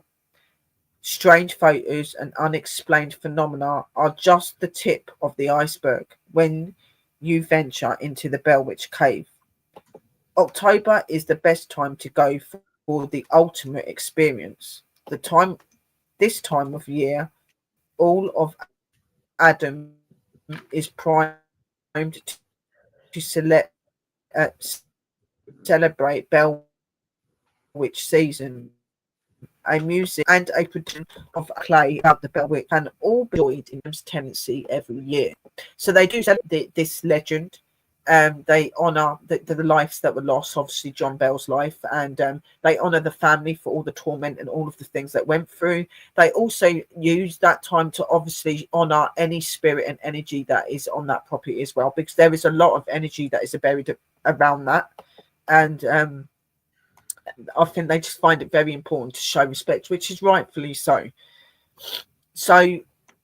Strange photos and unexplained phenomena are just the tip of the iceberg when you venture into the Bellwitch Cave. October is the best time to go for the ultimate experience. This time of year, all of Adam is primed to celebrate Bellwitch season. A music and a production of a play about the Bellwitch can all be enjoyed in Adam's tenancy every year. So they do celebrate this legend. They honour the lives that were lost, obviously John Bell's life, and they honour the family for all the torment and all of the things that went through. They also use that time to obviously honour any spirit and energy that is on that property as well, because there is a lot of energy that is buried around that. And I think they just find it very important to show respect, which is rightfully so. So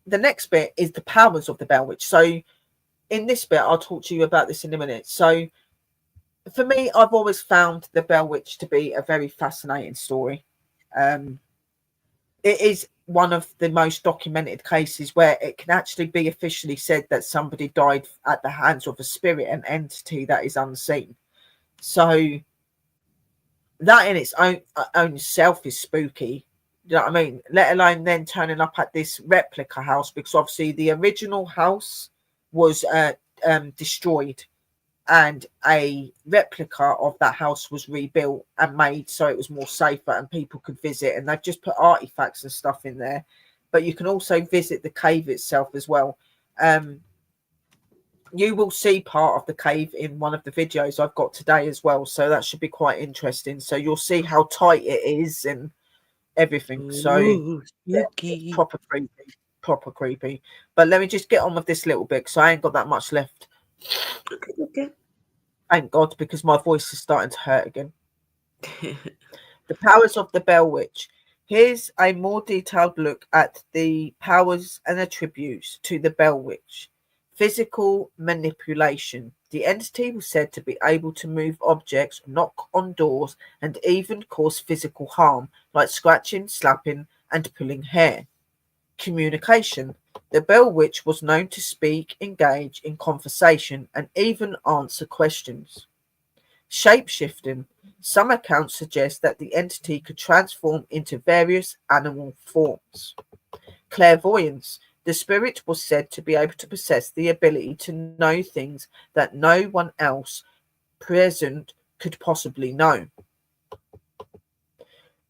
the next bit is the powers of the Bellwitch. So in this bit, I'll talk to you about this in a minute. So for me, I've always found the Bellwitch to be a very fascinating story. It is one of the most documented cases where it can actually be officially said that somebody died at the hands of a spirit, an entity that is unseen. So that in its own self is spooky. You know what I mean? Let alone then turning up at this replica house, because obviously the original house was destroyed, and a replica of that house was rebuilt and made so it was more safer and people could visit, and they've just put artifacts and stuff in there. But you can also visit the cave itself as well. You will see part of the cave in one of the videos I've got today as well, so that should be quite interesting. So you'll see how tight it is and everything. So yeah, proper creepy. But let me just get on with this little bit, because I ain't got that much left. Okay. Thank God, because my voice is starting to hurt again. The powers of the Bellwitch. Here's a more detailed look at the powers and attributes to the Bellwitch. Physical manipulation. The entity was said to be able to move objects, knock on doors, and even cause physical harm, like scratching, slapping, and pulling hair. Communication. The Bellwitch was known to speak, engage in conversation, and even answer questions. Shape-shifting. Some accounts suggest that the entity could transform into various animal forms. Clairvoyance. The spirit was said to be able to possess the ability to know things that no one else present could possibly know.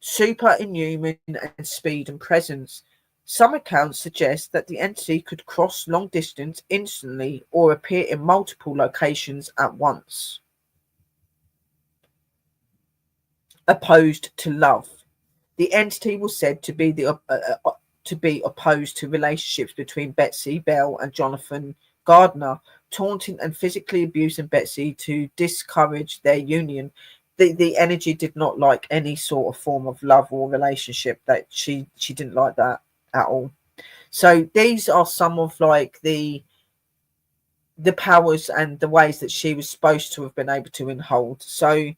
Superhuman and speed and presence. Some accounts suggest that the entity could cross long distance instantly or appear in multiple locations at once. Opposed to love. The entity was said to be opposed to relationships between Betsy Bell and Jonathan Gardner, taunting and physically abusing Betsy to discourage their union. The energy did not like any sort of form of love or relationship. That she didn't like that at all. So these are some of like the powers and the ways that she was supposed to have been able to hold. So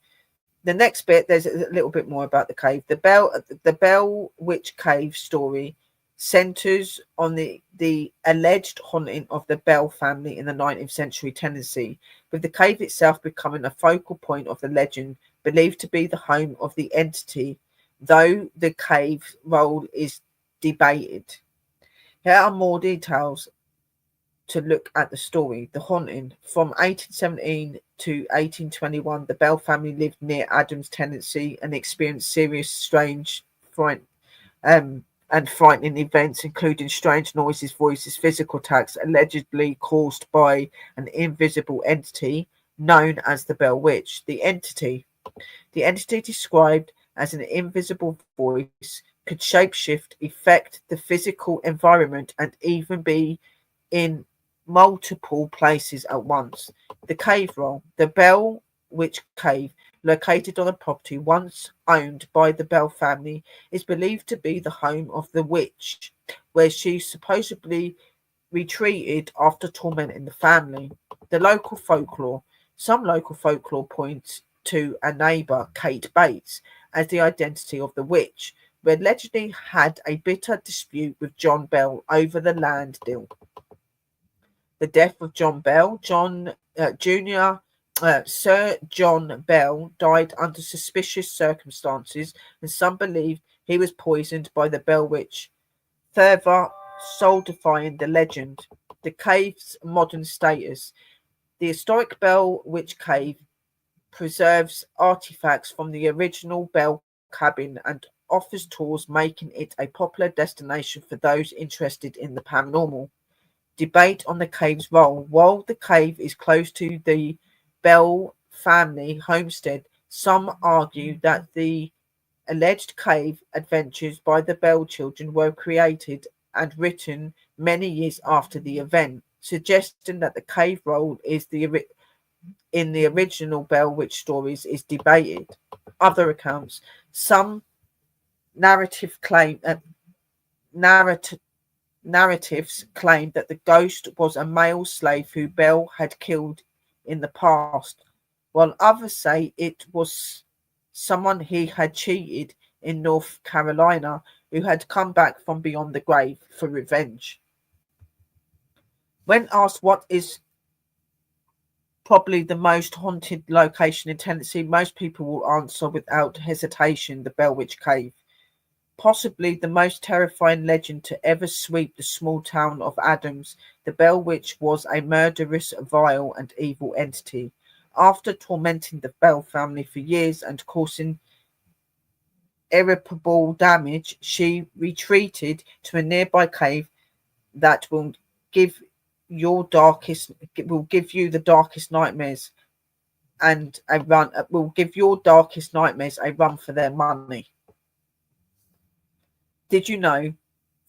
the next bit, there's a little bit more about the cave. The Bellwitch Cave story centers on the alleged haunting of the Bell family in the 19th century Tennessee, with the cave itself becoming a focal point of the legend, believed to be the home of the entity, though the cave role is debated. Here are more details to look at the story. The haunting. From 1817 to 1821, the Bell family lived near Adams tenancy and experienced serious, strange, frightening events, including strange noises, voices, physical attacks, allegedly caused by an invisible entity known as the Bell Witch. The entity described as an invisible voice could shapeshift, affect the physical environment, and even be in multiple places at once. The cave roll. The Bell Witch Cave, located on a property once owned by the Bell family, is believed to be the home of the witch, where she supposedly retreated after tormenting the family. The local folklore. Some local folklore points to a neighbour, Kate Bates, as the identity of the witch, who allegedly had a bitter dispute with John Bell over the land deal. The death of John Bell. Sir John Bell died under suspicious circumstances, and some believed he was poisoned by the Bell Witch, further solidifying the legend. The cave's modern status. The historic Bell Witch Cave preserves artifacts from the original Bell cabin and offers tours, making it a popular destination for those interested in the paranormal. Debate on the cave's role. While the cave is close to the Bell family homestead, some argue that the alleged cave adventures by the Bell children were created and written many years after the event, suggesting that the cave role is in the original Bell Witch stories is debated. Other accounts. Some narratives claim that the ghost was a male slave who Bell had killed in the past, while others say it was someone he had cheated in North Carolina who had come back from beyond the grave for revenge. When asked what is probably the most haunted location in Tennessee, most people will answer without hesitation the Bell Witch Cave. Possibly the most terrifying legend to ever sweep the small town of Adams, the Bell Witch was a murderous, vile, and evil entity. After tormenting the Bell family for years and causing irreparable damage, she retreated to a nearby cave that will give you the darkest nightmares and a run will give your darkest nightmares a run for their money. Did you know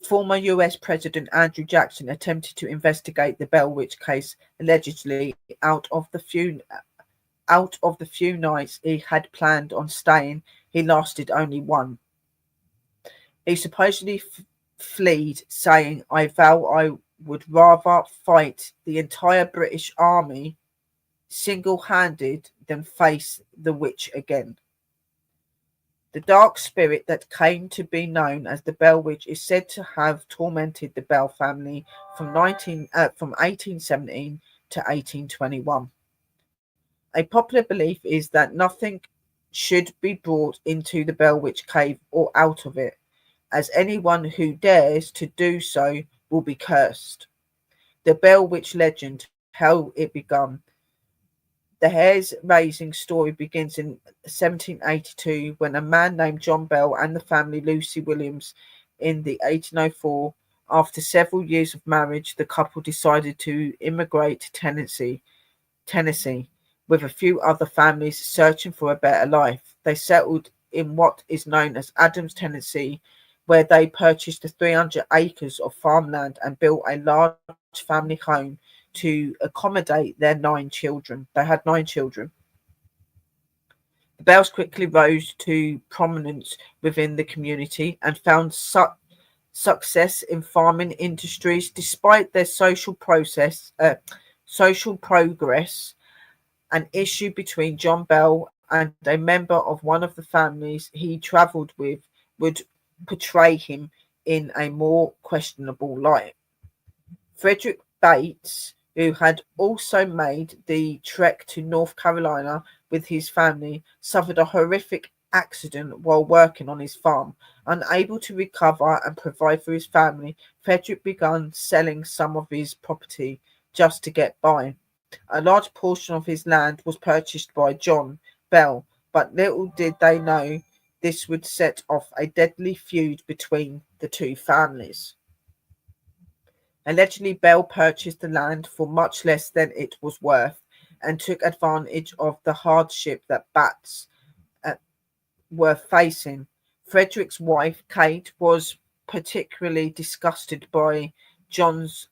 former US President Andrew Jackson attempted to investigate the Bell Witch case? Allegedly, out of the few nights he had planned on staying, he lasted only one. He supposedly fled, saying, "I vow I would rather fight the entire British army single-handed than face the witch again." The dark spirit that came to be known as the Bell Witch is said to have tormented the Bell family from 1817 to 1821. A popular belief is that nothing should be brought into the Bell Witch Cave or out of it, as anyone who dares to do so will be cursed. The Bell Witch legend, how it began. The hair-raising story begins in 1782 when a man named John Bell and the family Lucy Williams in the 1804. After several years of marriage, the couple decided to immigrate to Tennessee, with a few other families searching for a better life. They settled in what is known as Adams, Tennessee, where they purchased the 300 acres of farmland and built a large family home to accommodate their 9 children. They had 9 children. The Bells quickly rose to prominence within the community and found success in farming industries despite their social progress. An issue between John Bell and a member of one of the families he travelled with would portray him in a more questionable light. Frederick Bates, who had also made the trek to North Carolina with his family, suffered a horrific accident while working on his farm. Unable to recover and provide for his family, Frederick began selling some of his property just to get by. A large portion of his land was purchased by John Bell, but little did they know this would set off a deadly feud between the two families. Allegedly, Bell purchased the land for much less than it was worth and took advantage of the hardship that Bats were facing. Frederick's wife, Kate, was particularly disgusted by John's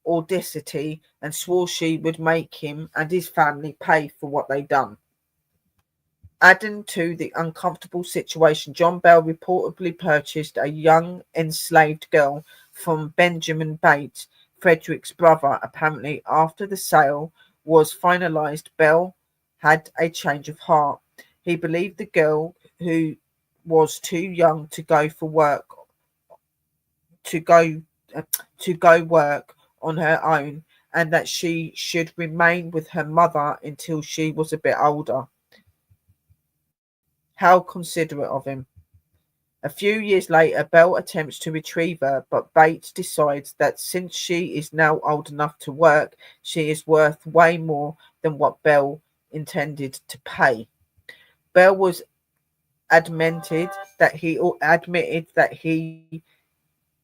audacity and swore she would make him and his family pay for what they'd done. Adding to the uncomfortable situation, John Bell reportedly purchased a young enslaved girl from Benjamin Bates, Frederick's brother. Apparently, after the sale was finalized, Bell had a change of heart. He believed the girl, who was too young to go for work, to go work on her own, and that she should remain with her mother until she was a bit older. How considerate of him. A few years later, Bell attempts to retrieve her, but Bates decides that since she is now old enough to work, she is worth way more than what Bell intended to pay. Bell was admitted that he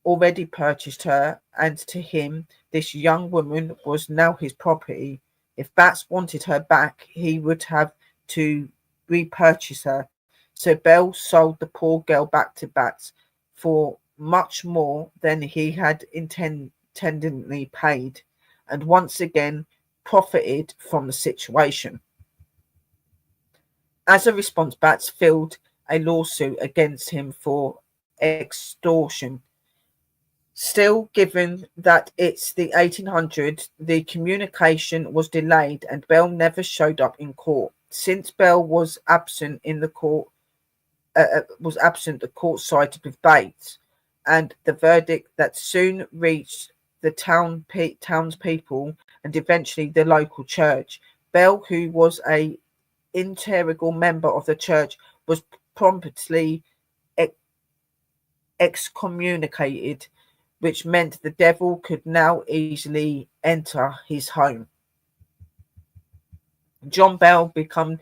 already purchased her, and to him, this young woman was now his property. If Bates wanted her back, he would have to repurchase her. So Bell sold the poor girl back to Bates for much more than he had intendedly paid, and once again profited from the situation. As a response, Bates filed a lawsuit against him for extortion. Still, given that it's the 1800s, the communication was delayed and Bell never showed up in court. Since Bell was absent the court sided with Bates, and the verdict that soon reached the townspeople and eventually the local church. Bell, who was an integral member of the church, was promptly excommunicated, which meant the devil could now easily enter his home. John Bell became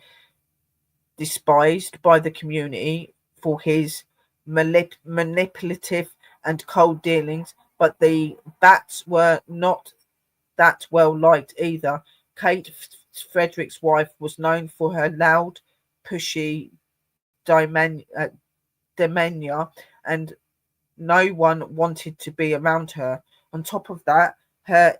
despised by the community for his manipulative and cold dealings, but the Bats were not that well liked either. Kate, Frederick's wife, was known for her loud, pushy demeanor, and no one wanted to be around her. On top of that, her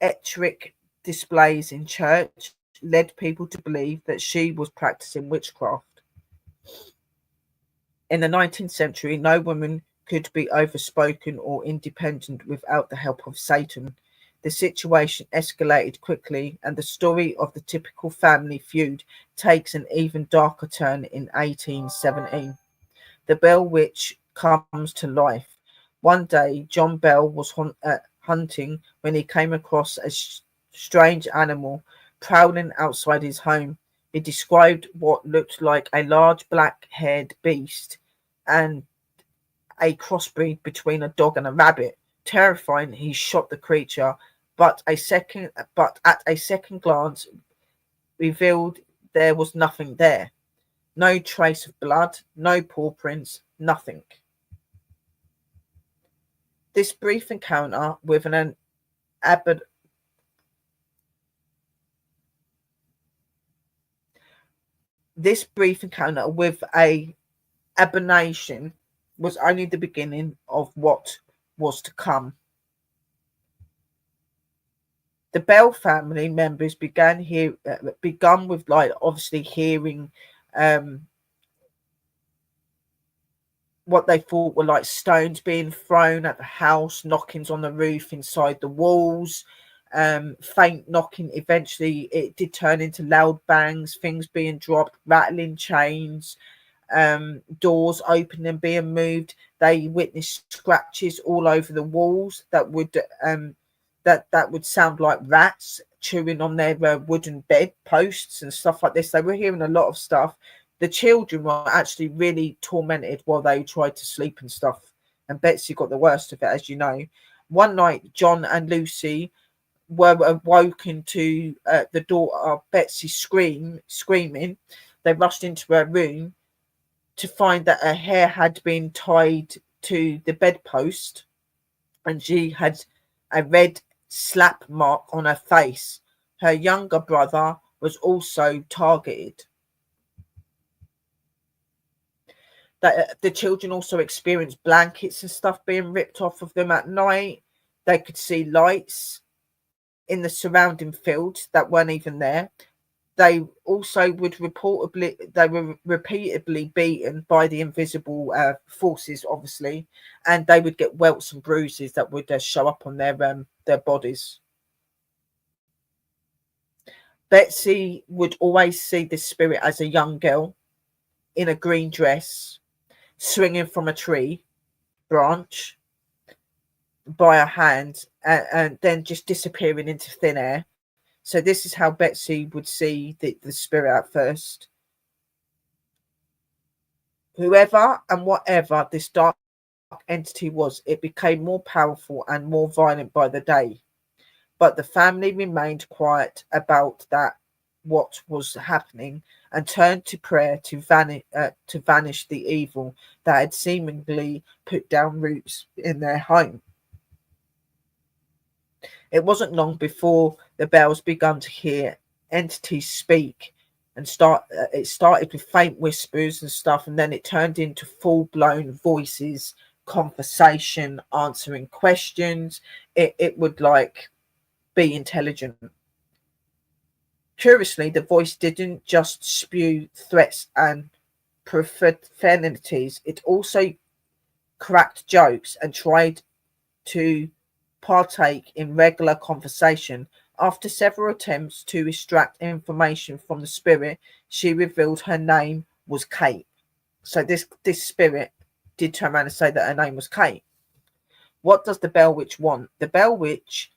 eccentric displays in church led people to believe that she was practicing witchcraft. In the 19th century, no woman could be overspoken or independent without the help of Satan. The situation escalated quickly, and the story of the typical family feud takes an even darker turn in 1817. The Bell Witch comes to life. One day, John Bell was hunting when he came across a strange animal prowling outside his home. He described what looked like a large black-haired beast and a crossbreed between a dog and a rabbit. Terrifying, he shot the creature, but at a second glance revealed there was nothing there. No trace of blood, no paw prints, nothing. This brief encounter with an abomination was only the beginning of what was to come. The Bell family members begun with obviously hearing what they thought were like stones being thrown at the house, knockings on the roof, inside the walls, faint knocking. Eventually it did turn into loud bangs, things being dropped, rattling chains, doors opening and being moved. They witnessed scratches all over the walls that would sound like rats chewing on their wooden bed posts and stuff like this. They were hearing a lot of stuff. The children were actually really tormented while they tried to sleep and stuff. And Betsy got the worst of it, as you know. One night, John and Lucy were awoken to the daughter of Betsy screaming. They rushed into her room to find that her hair had been tied to the bedpost, and she had a red slap mark on her face. Her younger brother was also targeted. That the children also experienced blankets and stuff being ripped off of them at night. They could see lights in the surrounding fields that weren't even there. They also would they were repeatedly beaten by the invisible forces, obviously, and they would get welts and bruises that would show up on their bodies. Betsy would always see this spirit as a young girl in a green dress, swinging from a tree branch by a hand, and then just disappearing into thin air. So this is how Betsy would see the spirit at first. Whoever and whatever this dark entity was, it became more powerful and more violent by the day. But the family remained quiet about what was happening, and turned to prayer to vanish the evil that had seemingly put down roots in their home. It wasn't long before the Bells began to hear entities speak, and it started with faint whispers and stuff, and then it turned into full-blown voices, conversation, answering questions. It would like be intelligent. Curiously, the voice didn't just spew threats and profanities, it also cracked jokes and tried to partake in regular conversation. After several attempts to extract information from the spirit, she revealed her name was Kate. So this spirit did turn around and say that her name was Kate. What does the Bell Witch want? The Bell Witch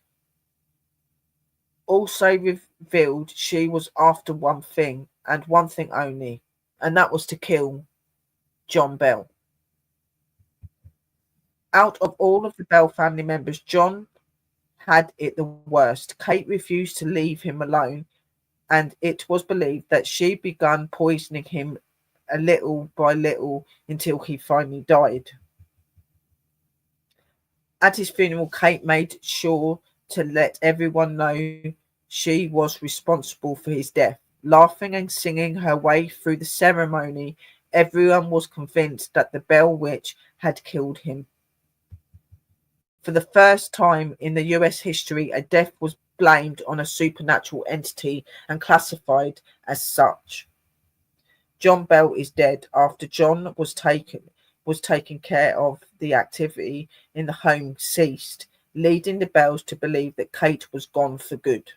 also revealed she was after one thing, and one thing only, and that was to kill John Bell. Out of all of the Bell family members, John had it the worst. Kate refused to leave him alone, and it was believed that she began poisoning him a little by little until he finally died. At his funeral, Kate made sure to let everyone know she was responsible for his death. Laughing and singing her way through the ceremony, everyone was convinced that the Bell Witch had killed him. For the first time in the US history, a death was blamed on a supernatural entity and classified as such. John Bell is dead. After John was taken care of, the activity in the home ceased, leading the Bells to believe that Kate was gone for good.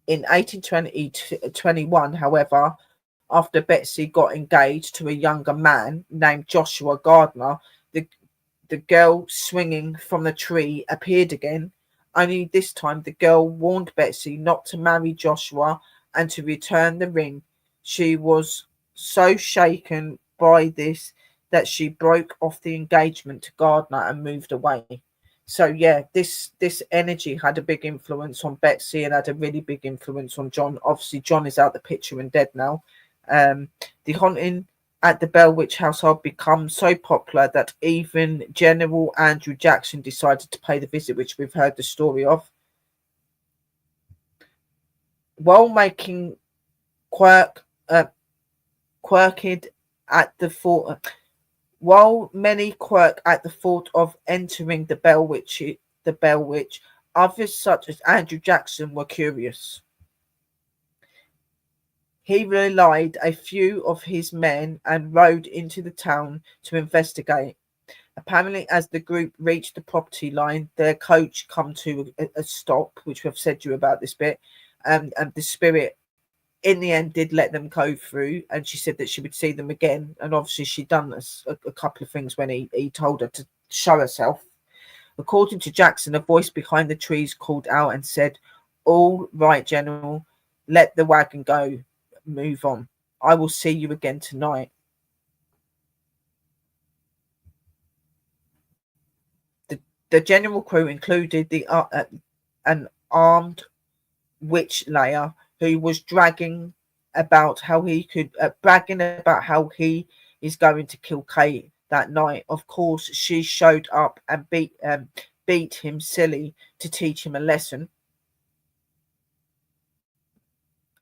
In 1821, however, after Betsy got engaged to a younger man named Joshua Gardner, the girl swinging from the tree appeared again. Only this time the girl warned Betsy not to marry Joshua and to return the ring. She was so shaken by this that she broke off the engagement to Gardner and moved away. So yeah, this energy had a big influence on Betsy and had a really big influence on John. Obviously, John is out the picture and dead now. The haunting at the Bell Witch household become so popular that even General Andrew Jackson decided to pay the visit, which we've heard the story of. While making quirked at the thought, while many quirk at the thought of entering the Bell Witch, others such as Andrew Jackson were curious. He relied a few of his men and rode into the town to investigate. Apparently, as the group reached the property line, their coach come to a stop, which we've said to you about this bit, and the spirit in the end did let them go through, and she said that she would see them again. And obviously she'd done a couple of things when he told her to show herself. According to Jackson, a voice behind the trees called out and said, "All right, General, let the wagon go. Move on. I will see you again tonight." The general crew included an armed witch layer who was bragging about how he is going to kill Kate that night. Of course, she showed up and beat him silly to teach him a lesson.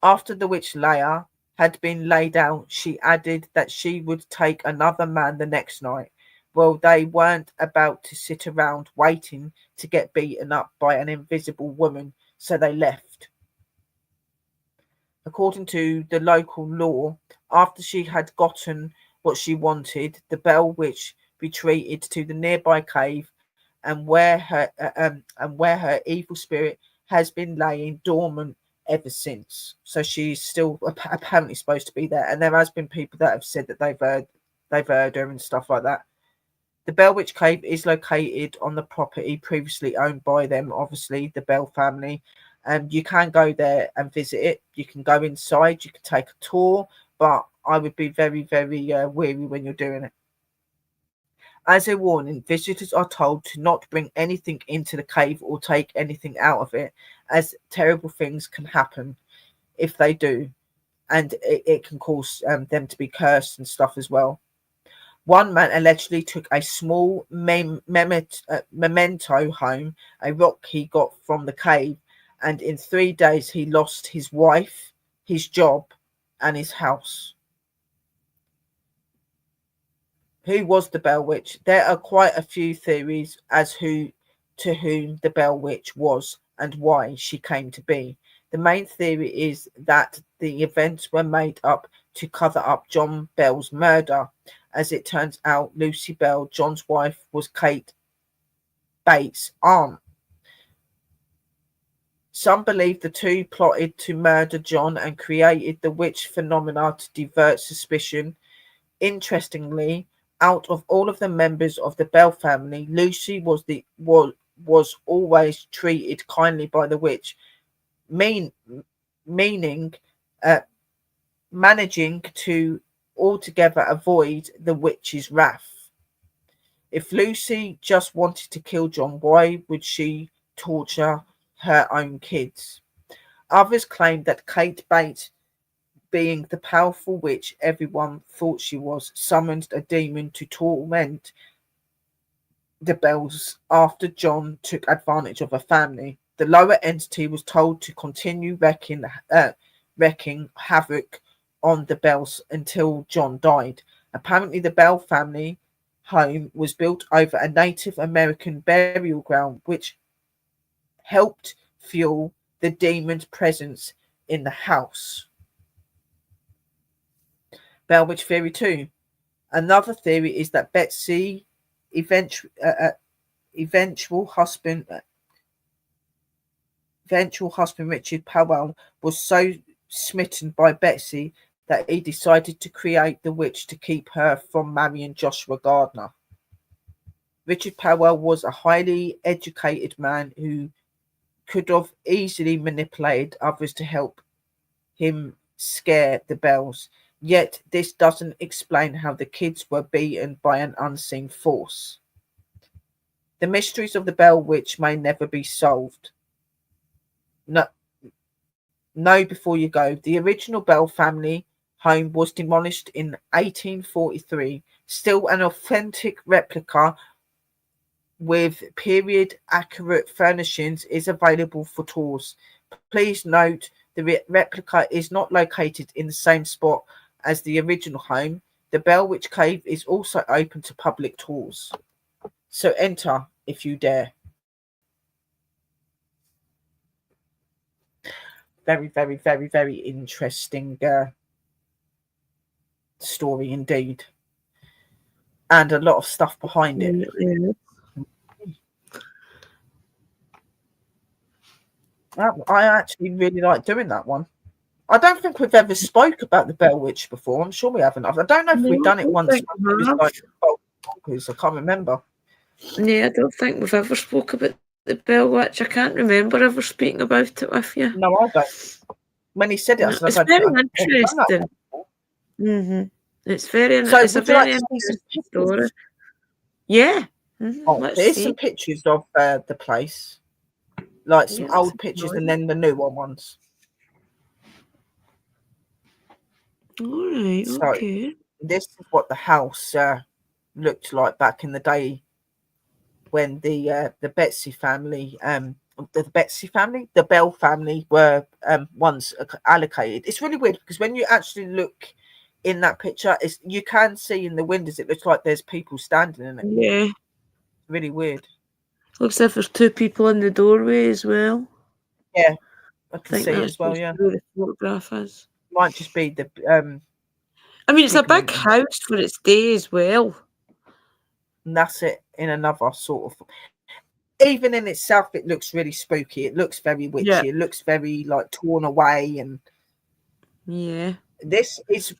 After the witch layer had been laid out, she added that she would take another man the next night. Well, they weren't about to sit around waiting to get beaten up by an invisible woman, so they left. According to the local law, after she had gotten what she wanted, the Bell Witch retreated to the nearby cave, and where her evil spirit has been laying dormant ever since. So she's still apparently supposed to be there, and there has been people that have said that they've heard her and stuff like that. The Bell Witch Cave is located on the property previously owned by them, obviously the Bell family. You can go there and visit it. You can go inside, you can take a tour, but I would be very, very wary when you're doing it. As a warning, visitors are told to not bring anything into the cave or take anything out of it, as terrible things can happen if they do, and it can cause them to be cursed and stuff as well. One man allegedly took a small memento home, a rock he got from the cave, and in 3 days he lost his wife, his job, and his house. Who was the Bell Witch? There are quite a few theories as to whom the Bell Witch was and why she came to be. The main theory is that the events were made up to cover up John Bell's murder. As it turns out, Lucy Bell, John's wife, was Kate Bates' aunt. Some believe the two plotted to murder John and created the witch phenomena to divert suspicion. Interestingly, out of all of the members of the Bell family, Lucy was always treated kindly by the witch, meaning managing to altogether avoid the witch's wrath. If Lucy just wanted to kill John, why would she torture her own kids? Others claim that Kate Bates, being the powerful witch everyone thought she was, summoned a demon to torment the Bells after John took advantage of her family. The lower entity was told to continue wreaking havoc on the Bells until John died. Apparently, the Bell family home was built over a Native American burial ground, which helped fuel the demon's presence in the house. Bell Witch Theory 2. Another theory is that Betsy eventual husband Richard Powell was so smitten by Betsy that he decided to create the witch to keep her from marrying Joshua Gardner. Richard Powell was a highly educated man who could have easily manipulated others to help him scare the Bells. Yet this doesn't explain how the kids were beaten by an unseen force. The mysteries of the Bell Witch may never be solved. Know before you go. The original Bell family home was demolished in 1843. Still an authentic replica with period accurate furnishings is available for tours. Please note the replica is not located in the same spot as the original home. The Bell Witch Cave is also open to public tours, so enter if you dare. Very, very, very, very interesting story indeed, and a lot of stuff behind it. I actually really like doing that one. I don't think we've ever spoke about the Bell Witch before. I'm sure we haven't. I don't know if we've done it once. It was like, I can't remember. Yeah, I don't think we've ever spoke about the Bell Witch. I can't remember ever speaking about it with you. No, I don't. When he said it, I said, it's very interesting. It's very. So it's a very interesting story. Yeah. There's some pictures of the place, like some old pictures, and then the newer ones. All right. Okay. So this is what the house looked like back in the day when the Betsy family, the Bell family were once allocated. It's really weird because when you actually look in that picture. You can see in the windows, it looks like there's people standing in it. Yeah. Really weird. Looks as if there's 2 people in the doorway as well. Yeah, I can see it as well, yeah. Where the photograph is. Might just be the I mean, it's a big house for its day as well. And that's it in another sort of... Even in itself, it looks really spooky. It looks very witchy. Yeah. It looks very, like, torn away. And yeah. This is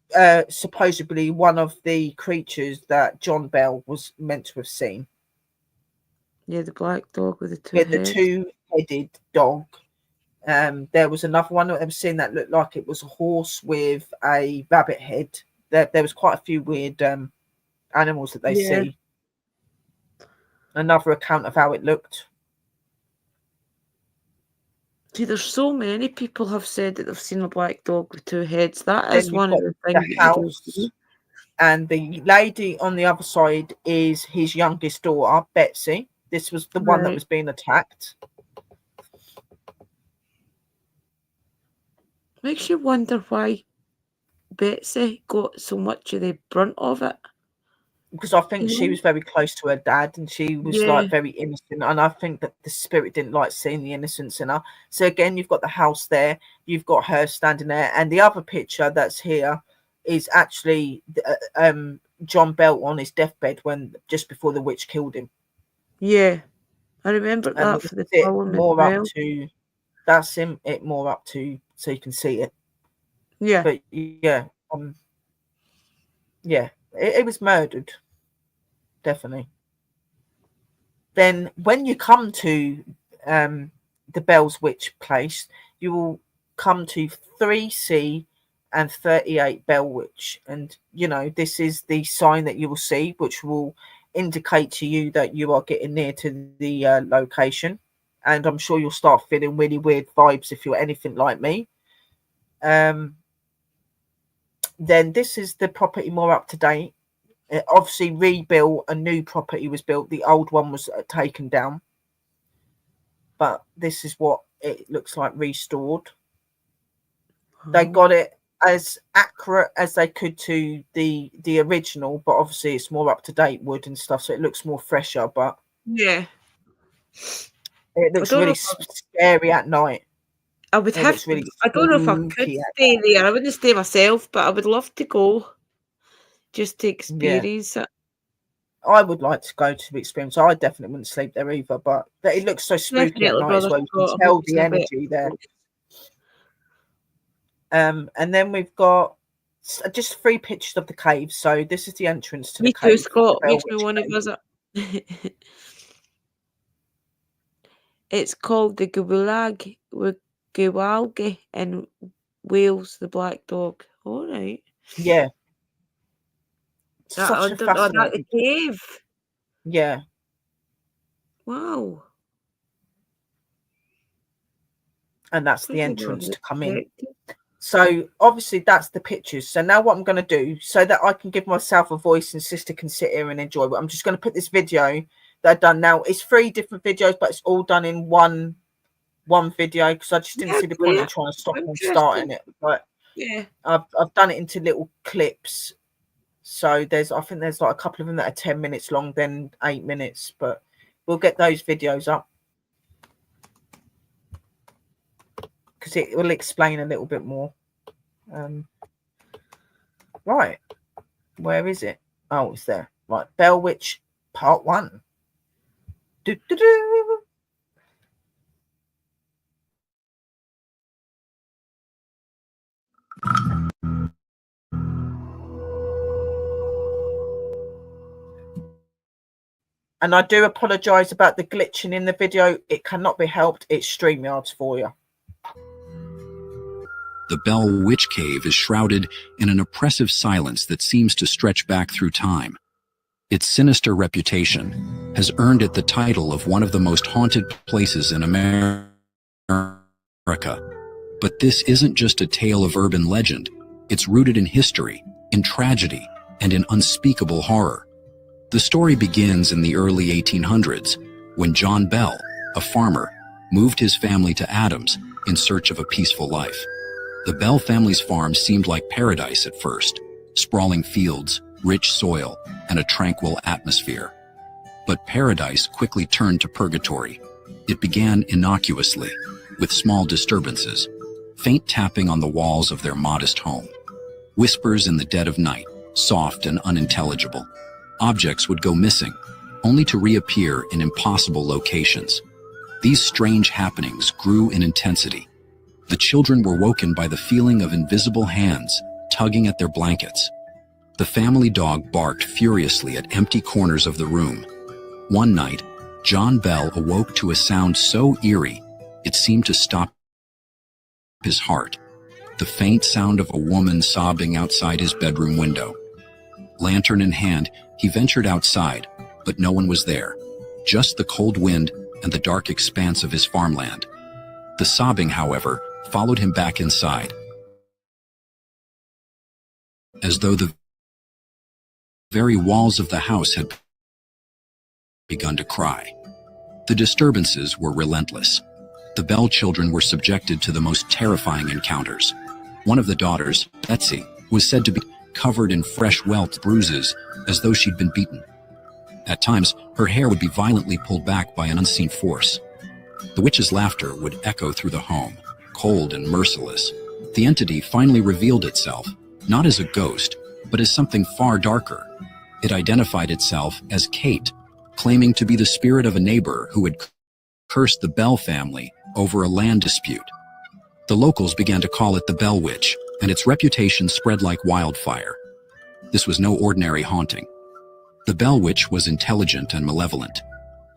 supposedly one of the creatures that John Bell was meant to have seen. Yeah, the black dog with the 2 heads. The 2-headed dog. There was another one that I've seen that looked like it was a horse with a rabbit head. There was quite a few weird animals that they see. Another account of how it looked. See, there's so many people have said that they've seen a black dog with 2 heads. That is one of the things. The house, and the lady on the other side is his youngest daughter, Betsy. This was the one that was being attacked. Makes you wonder why Betsy got so much of the brunt of it. Because I think she was very close to her dad, and she was like very innocent, and I think that the spirit didn't like seeing the innocence in her. So again, you've got the house there, you've got her standing there, and the other picture that's here is actually John Bell on his deathbed just before the witch killed him. Yeah, I remember that for the film more up to that's him. It more up to so you can see it. Yeah, but yeah, yeah. It was murdered, definitely. Then when you come to the Bell's Witch place, you will come to 3C and 38 Bell Witch. And, this is the sign that you will see, which will indicate to you that you are getting near to the location. And I'm sure you'll start feeling really weird vibes if you're anything like me. Then this is the property more up to date. It obviously rebuilt, a new property was built. The old one was taken down. But this is what it looks like restored. They got it as accurate as they could to the original, but obviously it's more up to date wood and stuff, so it looks more fresher. But yeah, it looks really scary at night. I would have to. I don't know if I could stay there. I wouldn't stay myself, but I would love to go just to experience it. I would like to go to the experience. I definitely wouldn't sleep there either, but it looks so spooky at night as well. You can tell the energy there. And then we've got just 3 pictures of the cave. So this is the entrance to the cave. Me too, Scott. Makes me want to visit. It's called the Gwalgi in Wales, the black dog. All right. Yeah. The cave. Yeah. Wow. And that's the entrance to come in. So obviously that's the pictures. So now what I'm going to do, so that I can give myself a voice and sister can sit here and enjoy it, I'm just going to put this video that I've done now. It's 3 different videos, but it's all done in one video because I just didn't see the point of trying to stop and starting it. But yeah, I've done it into little clips. So I think there's like a couple of them that are 10 minutes long, then 8 minutes, but we'll get those videos up because it will explain a little bit more. Right, where is it? Oh, it's there. Right, Bell Witch Part 1. Do-do-do. And I do apologise about the glitching in the video. It cannot be helped. It's StreamYard's for you. The Bell Witch Cave is shrouded in an oppressive silence that seems to stretch back through time. Its sinister reputation has earned it the title of one of the most haunted places in America. But this isn't just a tale of urban legend. It's rooted in history, in tragedy, and in unspeakable horror. The story begins in the early 1800s, when John Bell, a farmer, moved his family to Adams in search of a peaceful life. The Bell family's farm seemed like paradise at first, sprawling fields, rich soil, and a tranquil atmosphere. But paradise quickly turned to purgatory. It began innocuously, with small disturbances, faint tapping on the walls of their modest home, whispers in the dead of night, soft and unintelligible. Objects would go missing, only to reappear in impossible locations. These strange happenings grew in intensity. The children were woken by the feeling of invisible hands tugging at their blankets. The family dog barked furiously at empty corners of the room. One night, John Bell awoke to a sound so eerie, it seemed to stop his heart. The faint sound of a woman sobbing outside his bedroom window. Lantern in hand, he ventured outside, but no one was there. Just the cold wind and the dark expanse of his farmland. The sobbing, however, followed him back inside, as though the very walls of the house had begun to cry. The disturbances were relentless. The Bell children were subjected to the most terrifying encounters. One of the daughters, Betsy, was said to be covered in fresh welt bruises, as though she'd been beaten. At times, her hair would be violently pulled back by an unseen force. The witch's laughter would echo through the home, cold and merciless. The entity finally revealed itself, not as a ghost, but as something far darker. It identified itself as Kate, claiming to be the spirit of a neighbor who had cursed the Bell family over a land dispute. The locals began to call it the Bell Witch, and its reputation spread like wildfire. This was no ordinary haunting. The Bell Witch was intelligent and malevolent.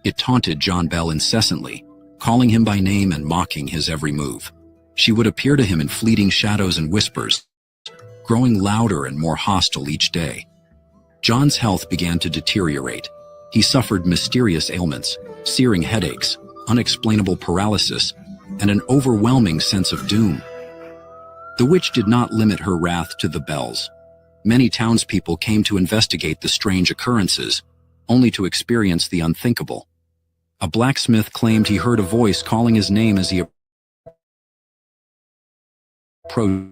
It taunted John Bell incessantly, calling him by name and mocking his every move. She would appear to him in fleeting shadows and whispers, growing louder and more hostile each day. John's health began to deteriorate. He suffered mysterious ailments, searing headaches, unexplainable paralysis, and an overwhelming sense of doom. The witch did not limit her wrath to the Bells. Many townspeople came to investigate the strange occurrences, only to experience the unthinkable. A blacksmith claimed he heard a voice calling his name as he approached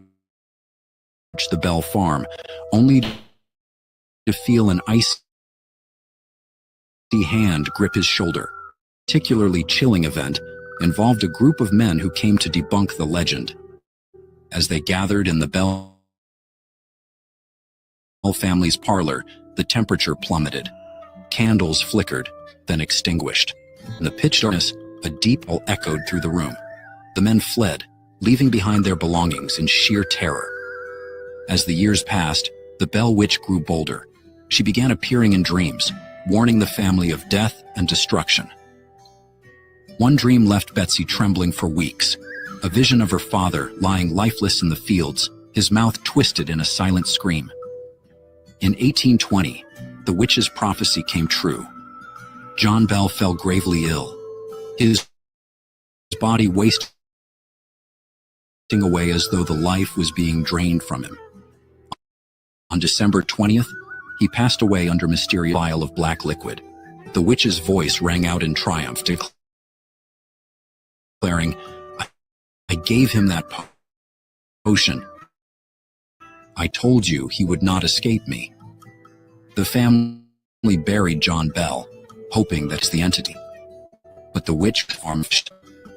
the Bell farm, only to feel an icy hand grip his shoulder. A particularly chilling event involved a group of men who came to debunk the legend. As they gathered in the Bell family's parlor, the temperature plummeted. Candles flickered, then extinguished. In the pitch darkness, a deep howl echoed through the room. The men fled, leaving behind their belongings in sheer terror. As the years passed, the Bell Witch grew bolder. She began appearing in dreams, warning the family of death and destruction. One dream left Betsy trembling for weeks. A vision of her father lying lifeless in the fields, his mouth twisted in a silent scream. In 1820, the witch's prophecy came true. John Bell fell gravely ill, his body wasting away as though the life was being drained from him. On December 20th, he passed away under mysterious vial of black liquid. The witch's voice rang out in triumph, declaring, "I gave him that potion. I told you he would not escape me." The family buried John Bell, hoping that's the entity. But the witch vanished.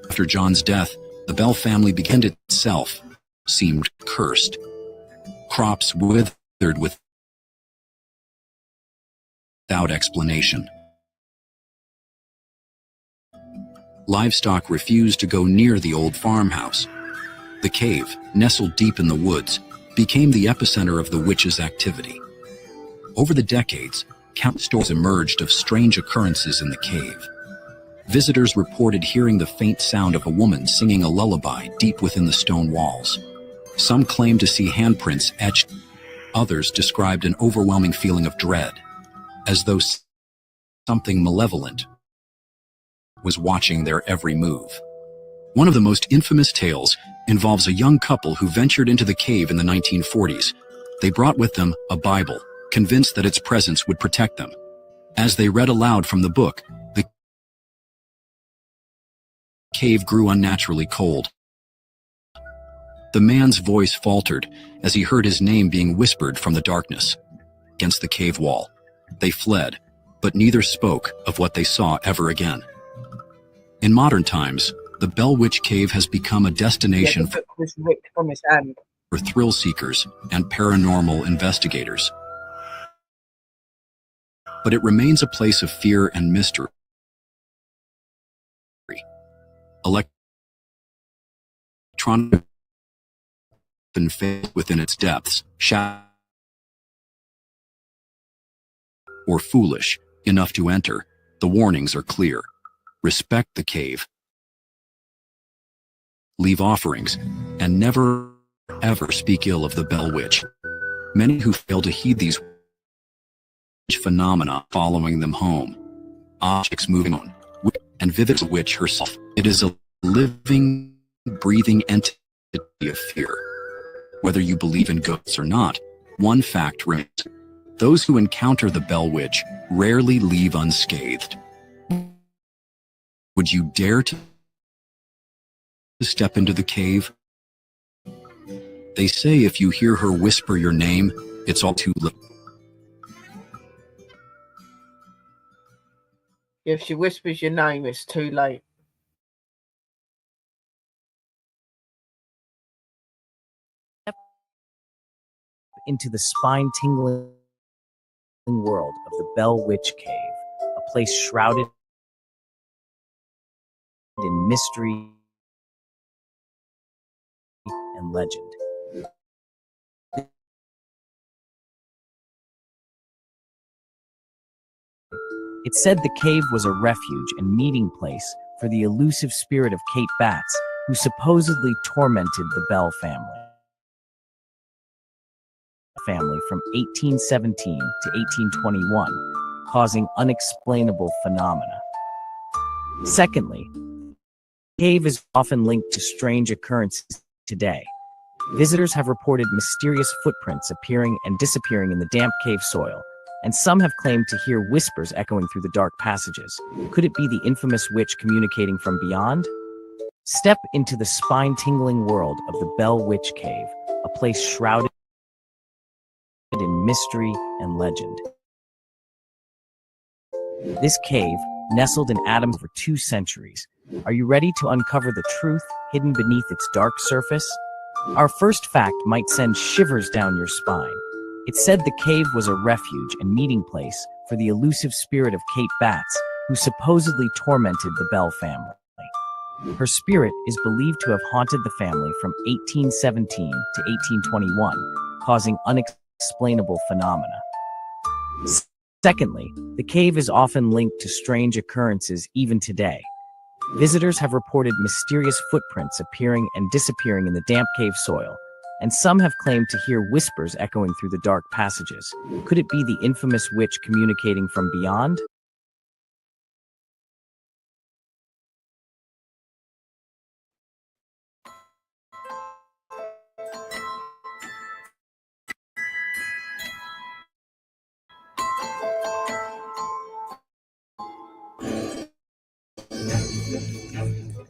After John's death, the Bell family began itself, seemed cursed. Crops withered without explanation. Livestock refused to go near the old farmhouse. The cave, nestled deep in the woods, became the epicenter of the witch's activity. Over the decades, countless stories emerged of strange occurrences in the cave. Visitors reported hearing the faint sound of a woman singing a lullaby deep within the stone walls. Some claimed to see handprints etched. Others described an overwhelming feeling of dread, as though something malevolent was watching their every move. One of the most infamous tales involves a young couple who ventured into the cave in the 1940s. They brought with them a Bible, convinced that its presence would protect them. As they read aloud from the book, the cave grew unnaturally cold. The man's voice faltered as he heard his name being whispered from the darkness. Against the cave wall. They fled, but neither spoke of what they saw ever again. In modern times, the Bell Witch Cave has become a destination the book was ripped from his hand. For thrill seekers and paranormal investigators. But it remains a place of fear and mystery. Electronic and faith within its depths, shallow or foolish enough to enter, the warnings are clear. Respect the cave. Leave offerings, and never, ever speak ill of the Bell Witch. Many who fail to heed these phenomena following them home. Objects moving on, and vivid the witch herself. It is a living, breathing entity of fear. Whether you believe in ghosts or not, one fact remains. Those who encounter the Bell Witch rarely leave unscathed. Would you dare to step into the cave? They say if you hear her whisper your name, it's all too late. If she whispers your name, it's too late. Into the spine-tingling world of the Bell Witch Cave, a place shrouded in mystery and legend. It said the cave was a refuge and meeting place for the elusive spirit of Kate Batts, who supposedly tormented the Bell family from 1817 to 1821, causing unexplainable phenomena. Secondly, the cave is often linked to strange occurrences today. Visitors have reported mysterious footprints appearing and disappearing in the damp cave soil, and some have claimed to hear whispers echoing through the dark passages. Could it be the infamous witch communicating from beyond? Step into the spine-tingling world of the Bell Witch Cave, a place shrouded in mystery and legend. This cave, nestled in atoms for 2 centuries, are you ready to uncover the truth hidden beneath its dark surface? Our first fact might send shivers down your spine. It said the cave was a refuge and meeting place for the elusive spirit of Kate Batts, who supposedly tormented the Bell family. Her spirit is believed to have haunted the family from 1817 to 1821, causing unexplainable phenomena. Secondly, the cave is often linked to strange occurrences even today. Visitors have reported mysterious footprints appearing and disappearing in the damp cave soil, and some have claimed to hear whispers echoing through the dark passages. Could it be the infamous witch communicating from beyond?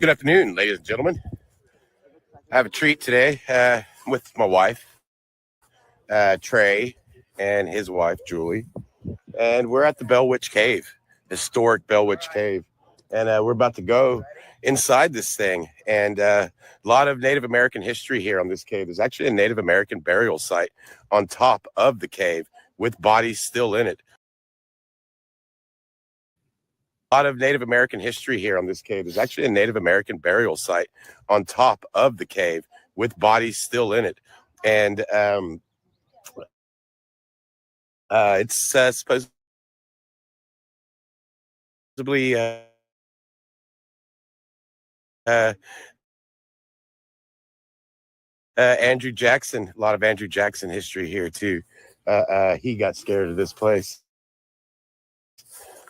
Good afternoon, ladies and gentlemen. I have a treat today with my wife, Trey, and his wife, Julie. And we're at the Bell Witch Cave, historic Bell Witch Cave. And we're about to go inside this thing. And a lot of Native American history here on this cave. There's actually a Native American burial site on top of the cave with bodies still in it. A lot of Native American history here on this cave. There's actually a Native American burial site on top of the cave with bodies still in it. And it's supposedly Andrew Jackson, a lot of Andrew Jackson history here too. He got scared of this place.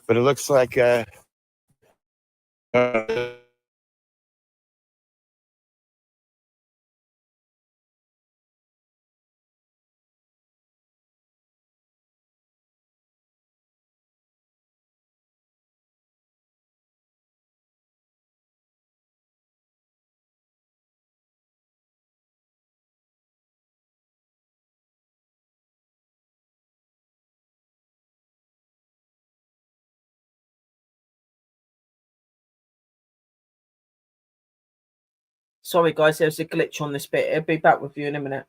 But it looks like Sorry, guys, there's a glitch on this bit. I'll be back with you in a minute.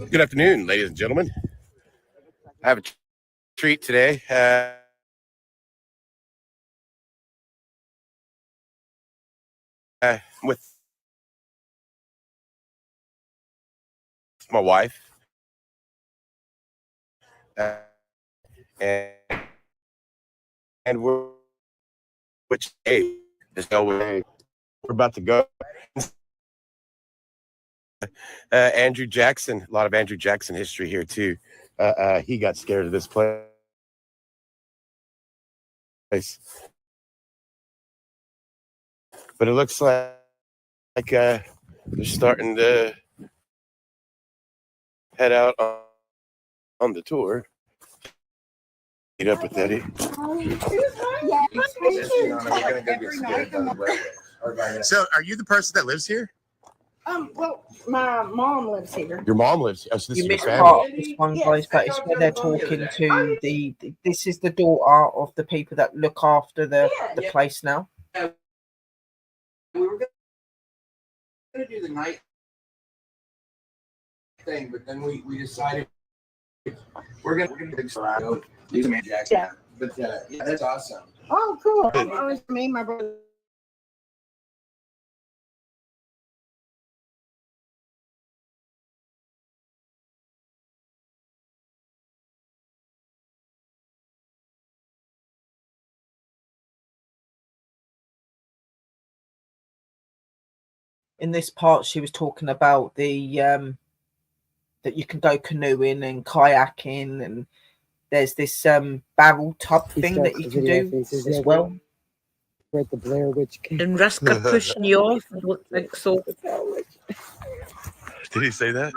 Good afternoon, ladies and gentlemen. I have a treat today. With my wife. And we're which day? There's no way we're about to go. Andrew Jackson, a lot of Andrew Jackson history here too. He got scared of this place. But it looks like they're starting to head out on the tour. Meet up with Eddie. So, are you the person that lives here? Well, my mom lives here. Your mom lives here. Oh, so this You is your missed family. part of this one, guys, but it's where they're talking to this is the daughter of the people that look after the place now. We were going to do the night thing, but then we decided we're going to do some Jackson. Yeah. But yeah, that's awesome. Oh, cool. I was me and my brother. In this part, she was talking about the that you can go canoeing and kayaking, and there's this barrel tub thing that you can do as well. At the Blair Witch Cave. And risk of pushing you off? I don't think so. Did he say that?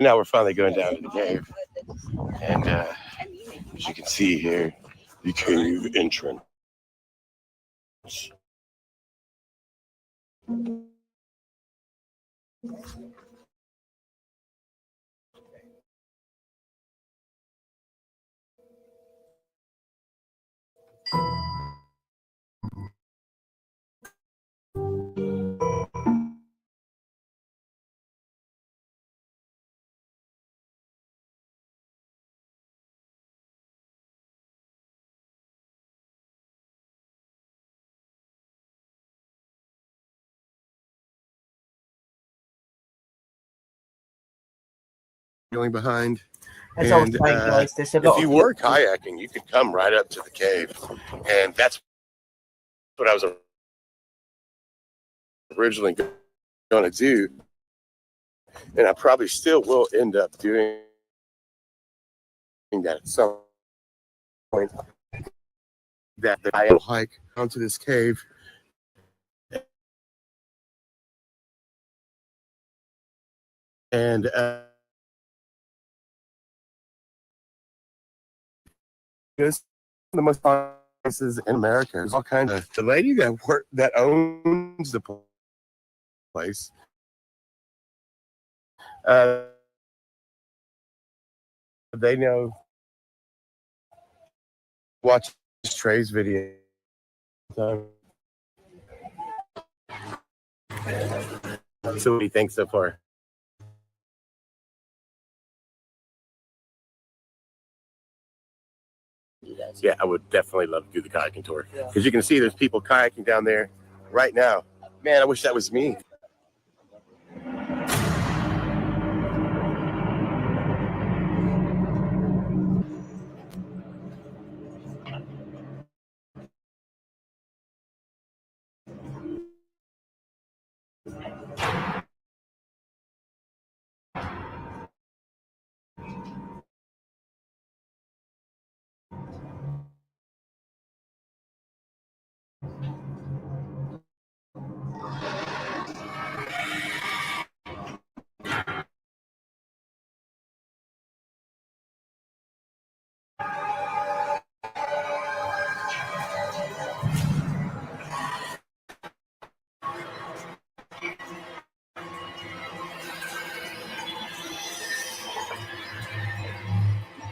Now we're finally going down to the cave, and as you can see here, the cave entrance. Behind. As I was saying, guys, there's a lot if you were kayaking, you could come right up to the cave, and that's what I was originally going to do, and I probably still will end up doing that at some point. That I will hike onto this cave. And it's the most fun places in America. There's all kinds of. The lady that owns the place. They know. Watch Trey's video. So what do you think so far? Yeah, I would definitely love to do the kayaking tour because you can see there's people kayaking down there right now. Man, I wish that was me.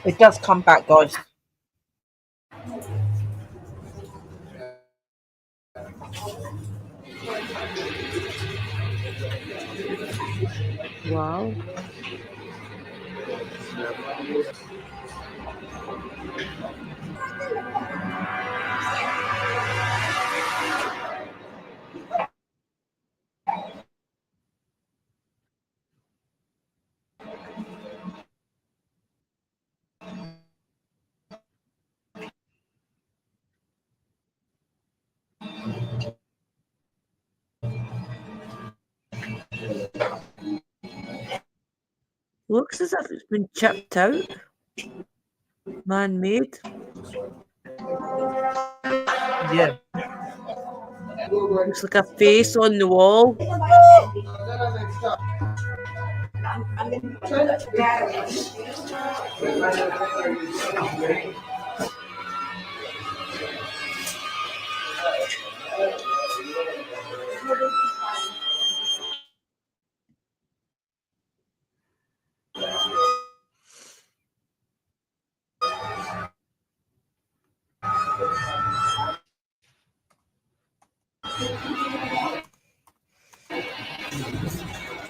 It does come back, guys. Wow. Looks as if it's been chipped out. Man-made. Yeah. Looks like a face on the wall.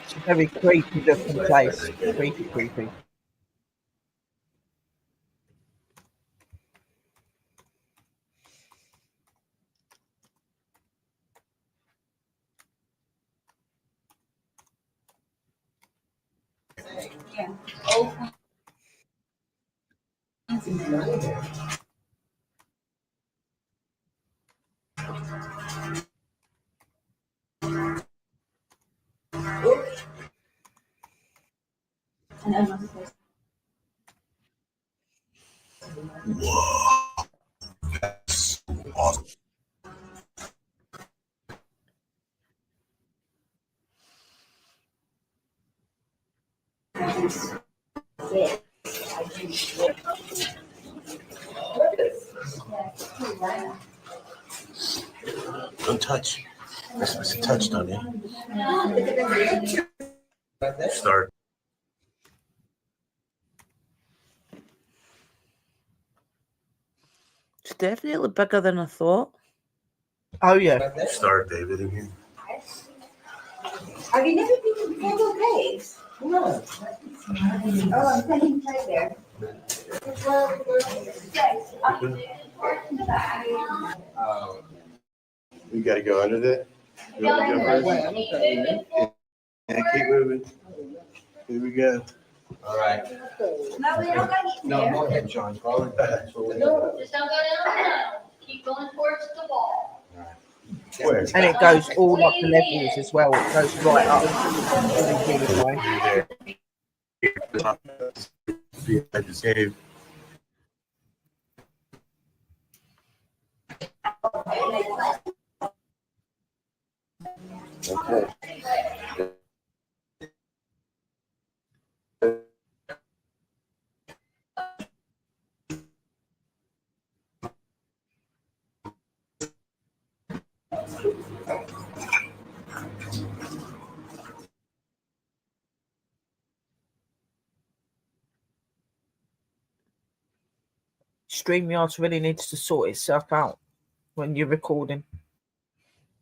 It's a very creepy looking place. Creepy. Don't touch. You're supposed to touch, don't you? Start. It's definitely bigger than I thought. Oh yeah. Start, David. Again. Have you never been to the Purple Caves? No. Oh, I'm standing right there. We got to go under that. You want to go first? Yeah, keep moving. Here we go. All right. No, we don't got it No, there. go ahead, Sean. Follow it. Just don't go down now. Keep going towards the wall. Where? And it goes all up the levels as well. It goes right up. I just gave. Okay. StreamYard really needs to sort itself out when you're recording.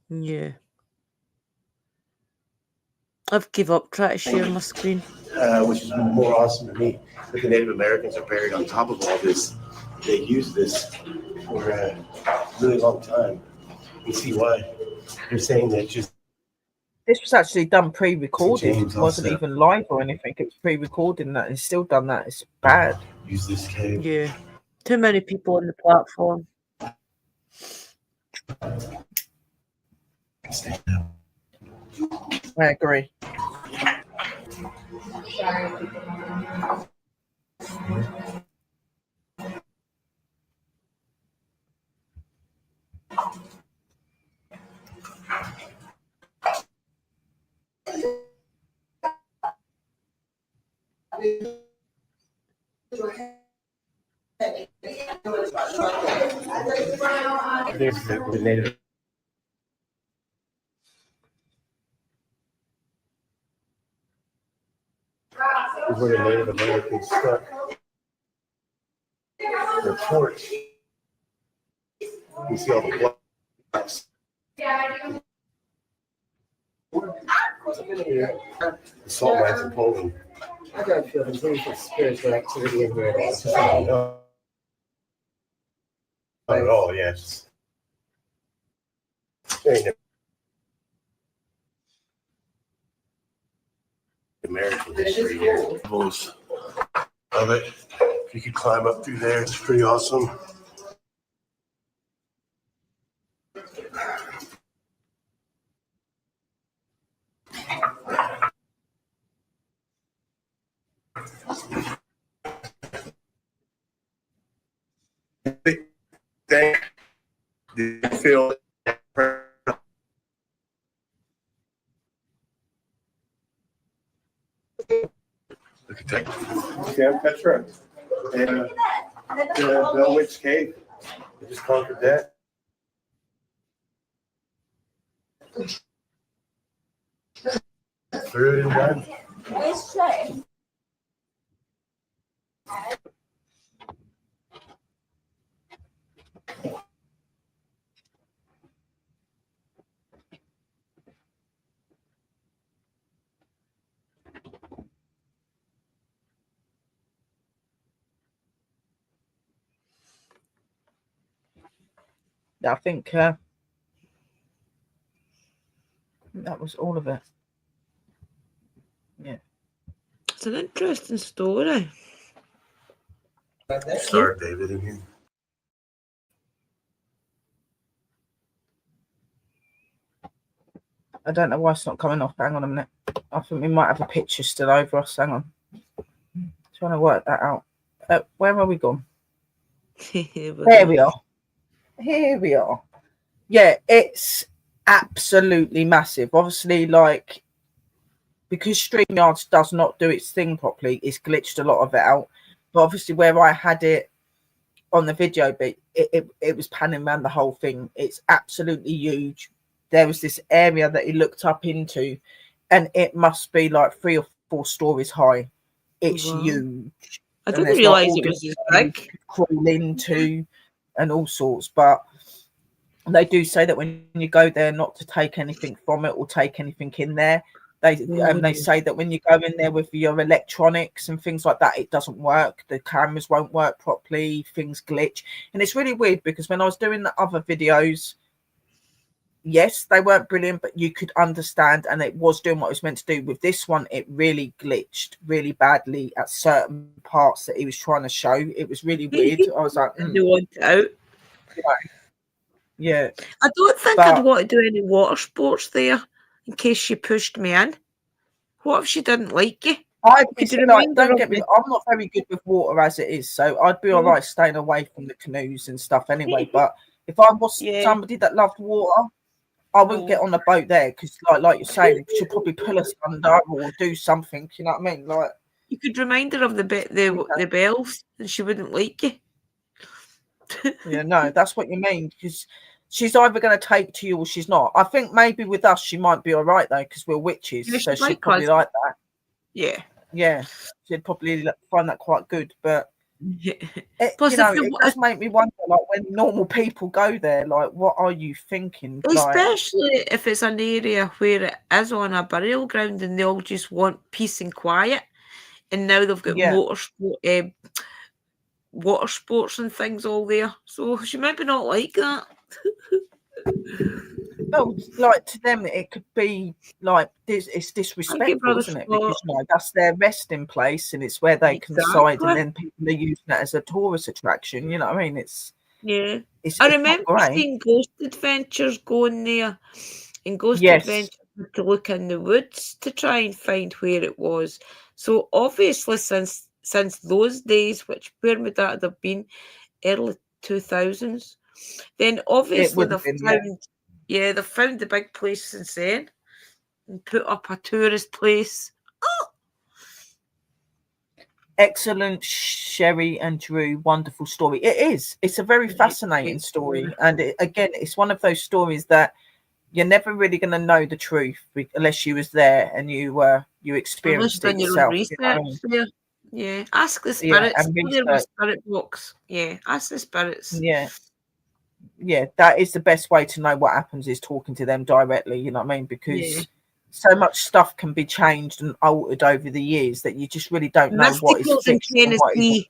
Yeah. I've give up trying to share my screen. Which is more awesome to me. But the Native Americans are buried on top of all this. They use this for a really long time. You see why? They're saying that just this was actually done pre-recorded. It wasn't also even live or anything. It was pre-recording that. It's still done that. It's bad. Use this cave. Yeah. Too many people on the platform. I agree. There's the Native. Is where the Native Americans stuck their torch. You see all the blocks. The salt mines in Poland. I don't feel there's any spiritual activity in here. Not at all, yes. American history here. Levels of it. If you could climb up through there, it's pretty awesome. Do you feel look at that. Sam Petra and the WICH cave. They just conquered that. Threw it in one. Where's Trey? I think that was all of it. Yeah. It's an interesting story. Start David in here. I don't know why it's not coming off. Hang on a minute. I think we might have a picture still over us. Hang on. Trying to work that out. Where are we gone? There we are. Here we are. Yeah, it's absolutely massive. Obviously, like, because StreamYard does not do its thing properly, it's glitched a lot of it out. But obviously, where I had it on the video bit, it was panning around the whole thing. It's absolutely huge. There was this area that he looked up into, and it must be like 3 or 4 stories high. It's huge. I didn't realise it was this big. Crawl into and all sorts, but they do say that when you go there, not to take anything from it or take anything in there. They say that when you go in there with your electronics and things like that, it doesn't work. The cameras won't work properly. Things glitch, and it's really weird because when I was doing the other videos, yes, they weren't brilliant, but you could understand, and it was doing what it was meant to do. With this one, it really glitched really badly at certain parts that he was trying to show. It was really weird. I was like, You want it out? Yeah. I don't think I'd want to do any water sports there in case she pushed me in. What if she didn't like you? Don't get me. I'm not very good with water as it is, so I'd be all right staying away from the canoes and stuff anyway. But if I was somebody that loved water, I wouldn't get on a boat there because, like you're saying, she'll probably pull us under or do something. You know what I mean? Like, you could remind her of the bells, and she wouldn't like you. Yeah, no, that's what you mean. Because she's either going to take to you or she's not. I think maybe with us she might be all right though, because we're witches, so she'd probably like that. Yeah, she'd probably find that quite good. But plus, you know, it does make me wonder, like, when normal people go there, like, what are you thinking? Especially if it's an area where it is on a burial ground and they all just want peace and quiet, and now they've got water sports and things all there, so she might be not like that. Well, like, to them it could be like this. It's disrespectful, isn't it? Because, you know, that's their resting place and it's where they coincide, and then people are using it as a tourist attraction. You know what I mean? It's I remember seeing Ghost Adventures going there, and Ghost Adventures to look in the woods to try and find where it was. So obviously, since those days, which where would that have been? Early 2000s. Then obviously they found the big place since then and put up a tourist place. Oh! Excellent, Sherry and Drew. Wonderful story. It is. It's a very fascinating story, and again, it's one of those stories that you're never really going to know the truth unless you was there and you experienced it yourself. You know what I mean? Yeah, ask the spirits. Spirit box. Yeah, ask the spirits. Yeah, that is the best way to know what happens, is talking to them directly. You know what I mean? Because so much stuff can be changed and altered over the years that you just really don't know what is fixed and what isn't.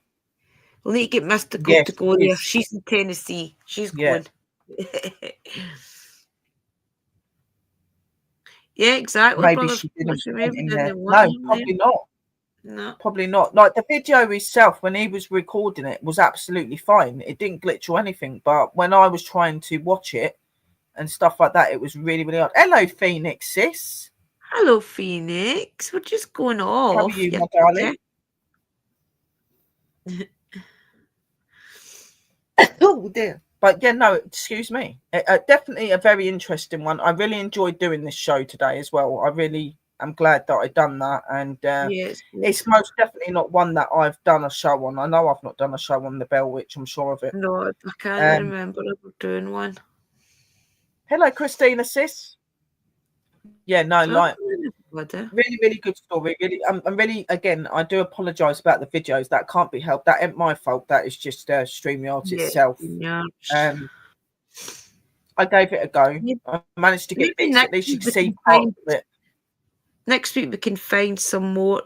We'll need to get Mystical to go there. She's in Tennessee. She's going. Yeah, exactly. Maybe she didn't. No, probably not. No, probably not. Like, the video itself, when he was recording it, was absolutely fine. It didn't glitch or anything. But when I was trying to watch it and stuff like that, it was really, really odd. Hello, Phoenix, sis. Hello, Phoenix. We're just going off. How are you, my darling? Oh dear. But yeah, no, excuse me. Definitely a very interesting one. I really enjoyed doing this show today as well. I'm glad that I done that, and it's most definitely not one that I've done a show on. I know I've not done a show on the Bell Witch, I'm sure of it. No, I can't remember ever doing one. Hello, Christina, sis. Yeah, no, like, really, really good story. Really, I'm really, again, I do apologise about the videos. That can't be helped. That ain't my fault. That is just StreamYard itself. I gave it a go. I managed to get it. At least you can see part of it. Next week we can find some more.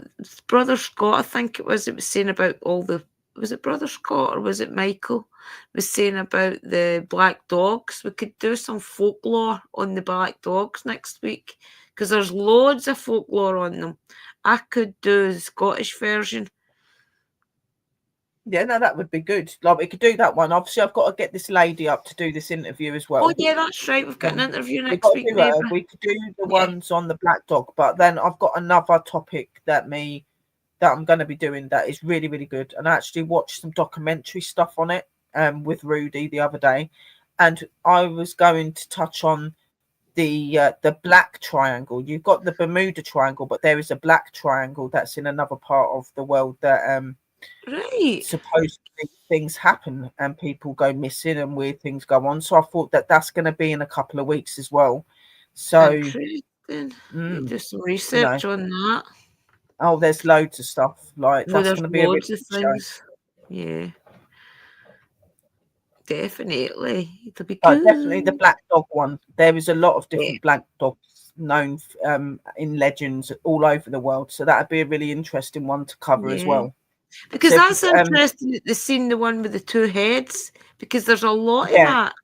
Brother Scott, I think it was saying about all the... Was it Brother Scott or was it Michael? Was saying about the black dogs. We could do some folklore on the black dogs next week, because there's loads of folklore on them. I could do the Scottish version. Yeah, no, that would be good. Like, we could do that one. Obviously, I've got to get this lady up to do this interview as well. Oh, yeah, that's right. We've got an interview next week. We could do the ones on the black dog, but then I've got another topic that I'm going to be doing that is really, really good. And I actually watched some documentary stuff on it with Rudy the other day, and I was going to touch on the black triangle. You've got the Bermuda Triangle, but there is a black triangle that's in another part of the world that supposedly things happen and people go missing and weird things go on. So I thought that that's going to be in a couple of weeks as well. So do some research on that. Oh, there's loads of stuff. Like, that's going to be a big show. Yeah, definitely. It'll be good. Definitely the black dog one. There is a lot of different black dogs known in legends all over the world. So that'd be a really interesting one to cover as well. Because that's interesting that they've seen the one with the two heads, because there's a lot of that.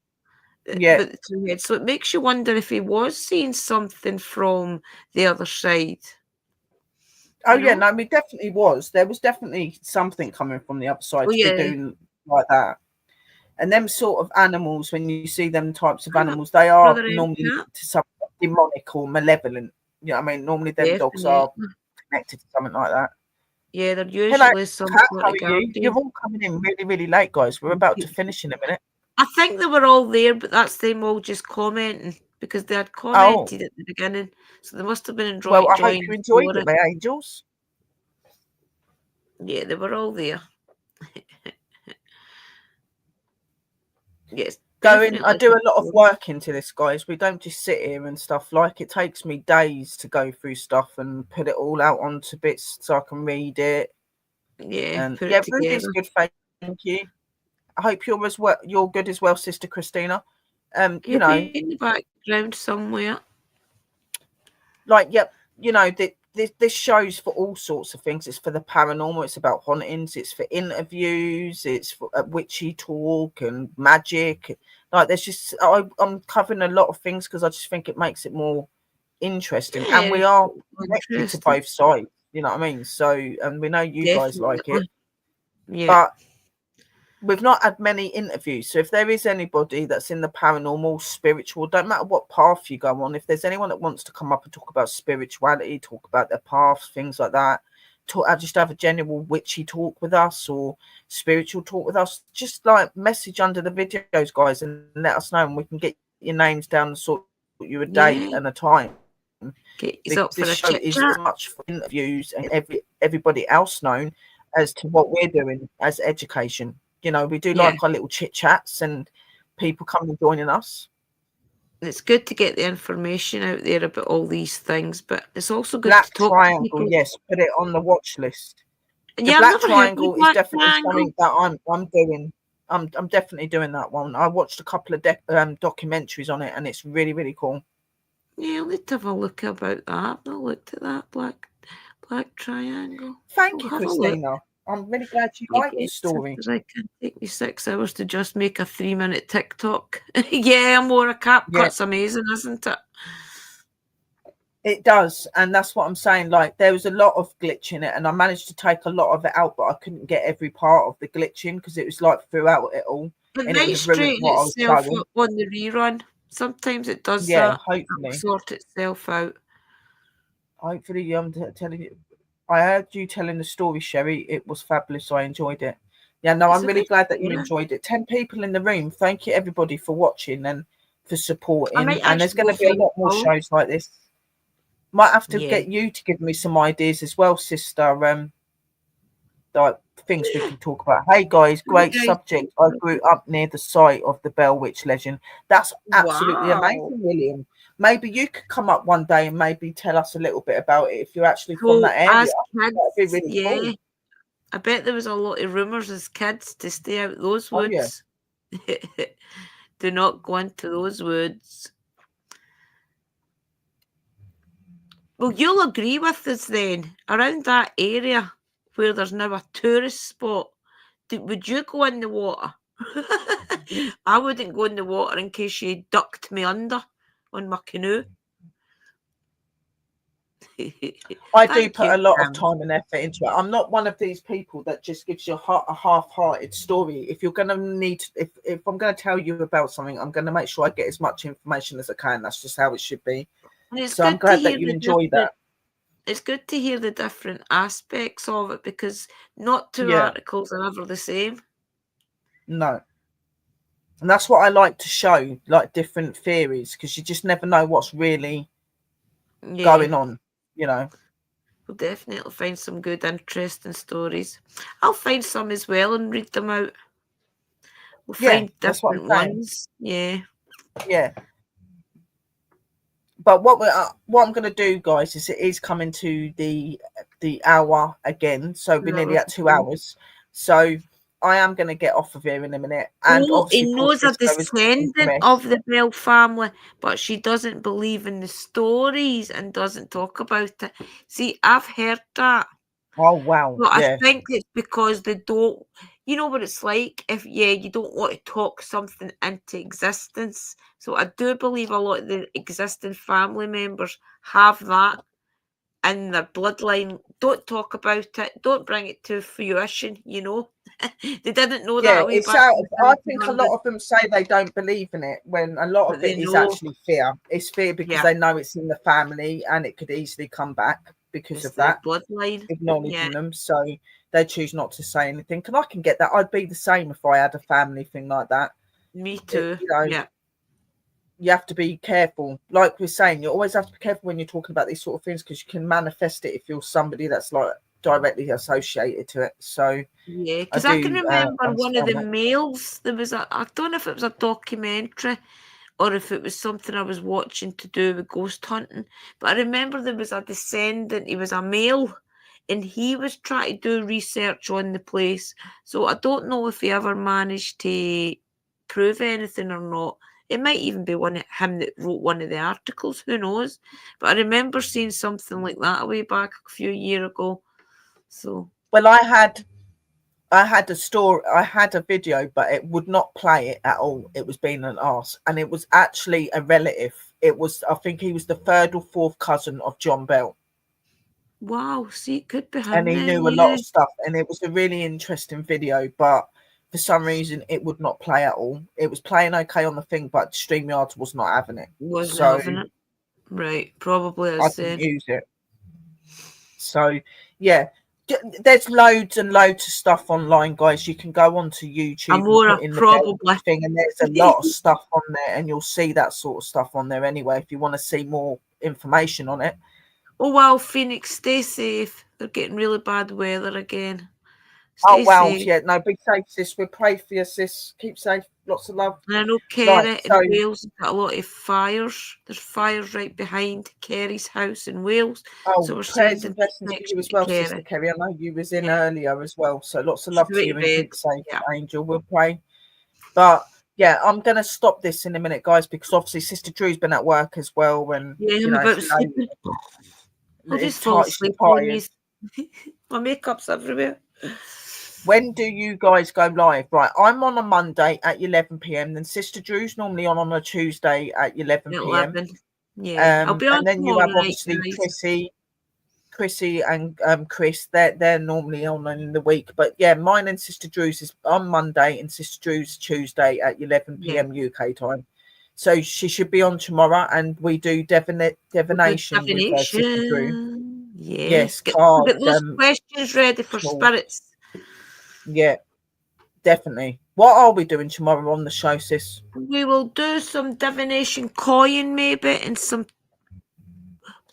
Yeah. With the two heads. So it makes you wonder if he was seeing something from the other side. Oh, yeah, no, I mean, definitely was. There was definitely something coming from the other side to be doing like that. And them sort of animals, when you see them types of animals, they are normally to something demonic or malevolent. You know what I mean? Normally them dogs are connected to something like that. Yeah, they're usually some sort of guardian. You're all coming in really, really late, guys. We're about to finish in a minute. I think they were all there, but that's them all just commenting, because they had commented at the beginning. So they must have been enjoying. Well, I hope you enjoyed it, my angels. Yeah, they were all there. Yes, I do a lot of work into this, guys. We don't just sit here and stuff. Like, it takes me days to go through stuff and put it all out onto bits so I can read it. Yeah, And put yeah, it together. Rudy's good. Thank you. I hope you're as well. You're good as well, Sister Christina. You know, in the background somewhere. Like, yep, you know, this show's for all sorts of things. It's for the paranormal. It's about hauntings. It's for interviews. It's for witchy talk and magic. Like, there's just I'm covering a lot of things because I just think it makes it more interesting. Yeah, and we are connected to both sides. You know what I mean? So, and we know you guys like it. Yeah. But we've not had many interviews. So if there is anybody that's in the paranormal, spiritual, don't matter what path you go on, if there's anyone that wants to come up and talk about spirituality, talk about their paths, things like that, just have a general witchy talk with us or spiritual talk with us, just like message under the videos, guys, and let us know, and we can get your names down and sort you a date and a time. Get you up for this a show chit is chat. as much for interviews and everybody else known as to what we're doing as education. You know, we do like our little chit chats and people come and joining us. It's good to get the information out there about all these things, but it's also good Black to talk Triangle, to people. yes, put it on the watch list. The Yeah, Black Triangle is definitely Triangle. something that I'm doing. I'm definitely doing that one. I watched a couple of documentaries on it, and it's really, really cool. Yeah, I'll need to have a look about that. I've not looked at that Black Triangle. Thank you, Christina. I'm really glad you liked the story. It can take me 6 hours to just make a 3-minute TikTok. Yeah, more a CapCut's amazing, isn't it? It does, and that's what I'm saying. Like, there was a lot of glitch in it, and I managed to take a lot of it out, but I couldn't get every part of the glitch in because it was like throughout it all. It and might it would have ruined straighten what I was itself showing. up on the rerun. Sometimes it does Yeah, that. hopefully. It'll sort itself out. Hopefully, I'm telling you. I heard you telling the story, Sherry. It was fabulous. I enjoyed it. Yeah, no, I'm really glad that you enjoyed it. 10 people in the room. Thank you, everybody, for watching and for supporting. And there's going to be a lot more shows like this. Might have to get you to give me some ideas as well, sister. Like things we can talk about. Hey guys, great subject. I grew up near the site of the Bell Witch legend. That's absolutely amazing, William. Maybe you could come up one day and maybe tell us a little bit about it if you're actually from that area. That'd be really cool. I bet there was a lot of rumours as kids to stay out those woods. Oh, yeah. Do not go into those woods. Well, you'll agree with us then. Around that area where there's now a tourist spot, would you go in the water? I wouldn't go in the water in case you ducked me under on my canoe. I do put a lot of time and effort into it. I'm not one of these people that just gives you a half-hearted story. If you're going to need, if I'm going to tell you about something, I'm going to make sure I get as much information as I can. That's just how it should be. So I'm glad that you enjoy that. It's good to hear the different aspects of it because not two articles are ever the same. No. And that's what I like to show, like different theories, because you just never know what's really going on, you know. We'll definitely find some good, interesting stories. I'll find some as well and read them out. We'll find different ones. Yeah. Yeah. But what I'm going to do, guys, is it is coming to the hour again. So we're nearly at 2 hours. So I am going to get off of here in a minute. And he knows a descendant of the Bell family, but she doesn't believe in the stories and doesn't talk about it. See, I've heard that. Oh, wow. But I think it's because they don't, you know what it's like if, you don't want to talk something into existence. So I do believe a lot of the existing family members have that in their bloodline. Don't talk about it. Don't bring it to fruition, you know. They didn't know that. I think a lot of them say they don't believe in it when a lot of it is actually fear. It's fear because they know it's in the family and it could easily come back because of that bloodline acknowledging them. So they choose not to say anything. And I can get that. I'd be the same if I had a family thing like that. Me too. You have to be careful. Like we're saying, you always have to be careful when you're talking about these sort of things because you can manifest it if you're somebody that's like directly associated to it. So yeah, because I can remember one of the that. males. There was I don't know if it was a documentary or if it was something I was watching to do with ghost hunting, but I remember there was a descendant. He was a male, and he was trying to do research on the place. So I don't know if he ever managed to prove anything or not. It might even be him that wrote one of the articles. Who knows? But I remember seeing something like that way back a few years ago. So well, I had a story. I had a video, but it would not play it at all. It was being an arse, and it was actually a relative. It was, I think, he was the third or fourth cousin of John Bell. Wow, see, it could be him. And he knew a lot of stuff, and it was a really interesting video, but for some reason it would not play at all. It was playing okay on the thing, but StreamYard was not having it. Having it. Right, probably I couldn't use it. So yeah, there's loads and loads of stuff online, guys. You can go onto YouTube and put in the thing, and there's a lot of stuff on there, and you'll see that sort of stuff on there anyway if you want to see more information on it. Oh well, Phoenix, stay safe. They're getting really bad weather again. Stay safe. Yeah, no, be safe, sis. We pray for you, sis. Keep safe. Lots of love. And I know Kerry in Wales has got a lot of fires. There's fires right behind Kerry's house in Wales. Oh, so we're prayers and blessings to you as well, Sister Kerry. I know you was in earlier as well. So lots of love to you and keep safe, Angel. We'll pray. But yeah, I'm going to stop this in a minute, guys, because obviously Sister Drew's been at work as well. And, you know, I'll just fall asleep on me. My makeup's everywhere. When do you guys go live? Right, I'm on a Monday at 11 p.m. Then Sister Drew's normally on a Tuesday at 11 p.m. Yeah, I'll be on. And then you have obviously Chrissy and Chris. They're normally on in the week. But yeah, mine and Sister Drew's is on Monday and Sister Drew's Tuesday at 11 p.m. UK time. So she should be on tomorrow, and we do divination with Sister Drew. Yes, get those questions ready for spirits. Yeah, definitely. What are we doing tomorrow on the show, sis? We will do some divination coin, maybe, and some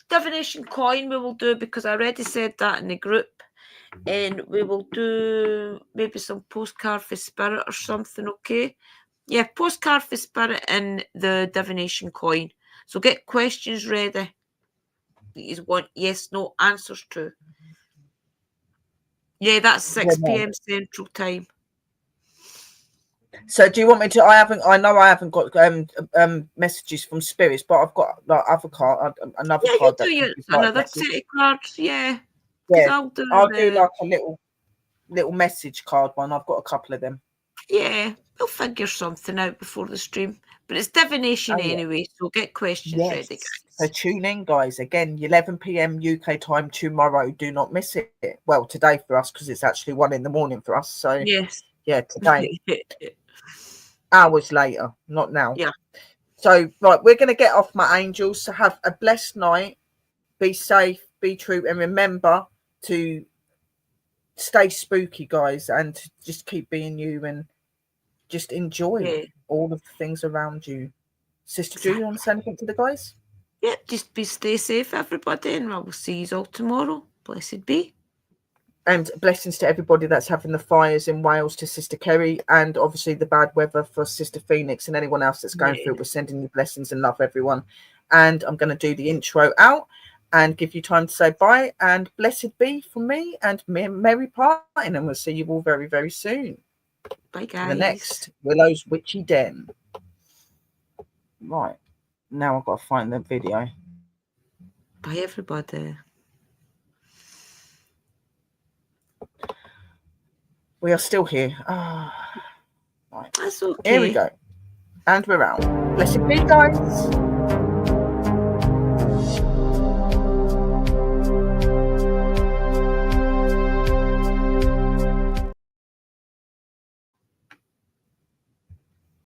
divination coin we will do, because I already said that in the group. And we will do maybe some postcard for spirit or something, okay? Yeah, postcard for spirit and the divination coin. So get questions ready that you want yes, no answers to. Yeah, that's 6 p.m. Central Time. So do you want me to? I know I haven't got messages from spirits, but I've got like another card. You do another set of cards, yeah. I'll do like a little message card one. I've got a couple of them. Yeah, we'll figure something out before the stream. But it's divination anyway, so get questions ready, guys. So tune in, guys. Again, 11 p.m. UK time tomorrow. Do not miss it. Well, today for us, because it's actually 1 a.m. for us. So yes, yeah, today. Hours later, not now. Yeah. So right, we're going to get off, my angels. So have a blessed night. Be safe, be true, and remember to stay spooky, guys, and to just keep being you and just enjoy all of the things around you. Sister Drew, you want to say anything to the guys? Yeah, just stay safe, everybody, and I will see you all tomorrow. Blessed be. And blessings to everybody that's having the fires in Wales, to Sister Kerry, and obviously the bad weather for Sister Phoenix and anyone else that's going through. We're sending you blessings and love, everyone. And I'm going to do the intro out and give you time to say bye, and blessed be from me and Mary Parton, and we'll see you all very, very soon. Bye, guys. The next Willow's Witchy Den. Right. Now I've got to find the video. Bye, everybody. We are still here. Right. That's okay. Here we go. And we're out. Blessed be, guys.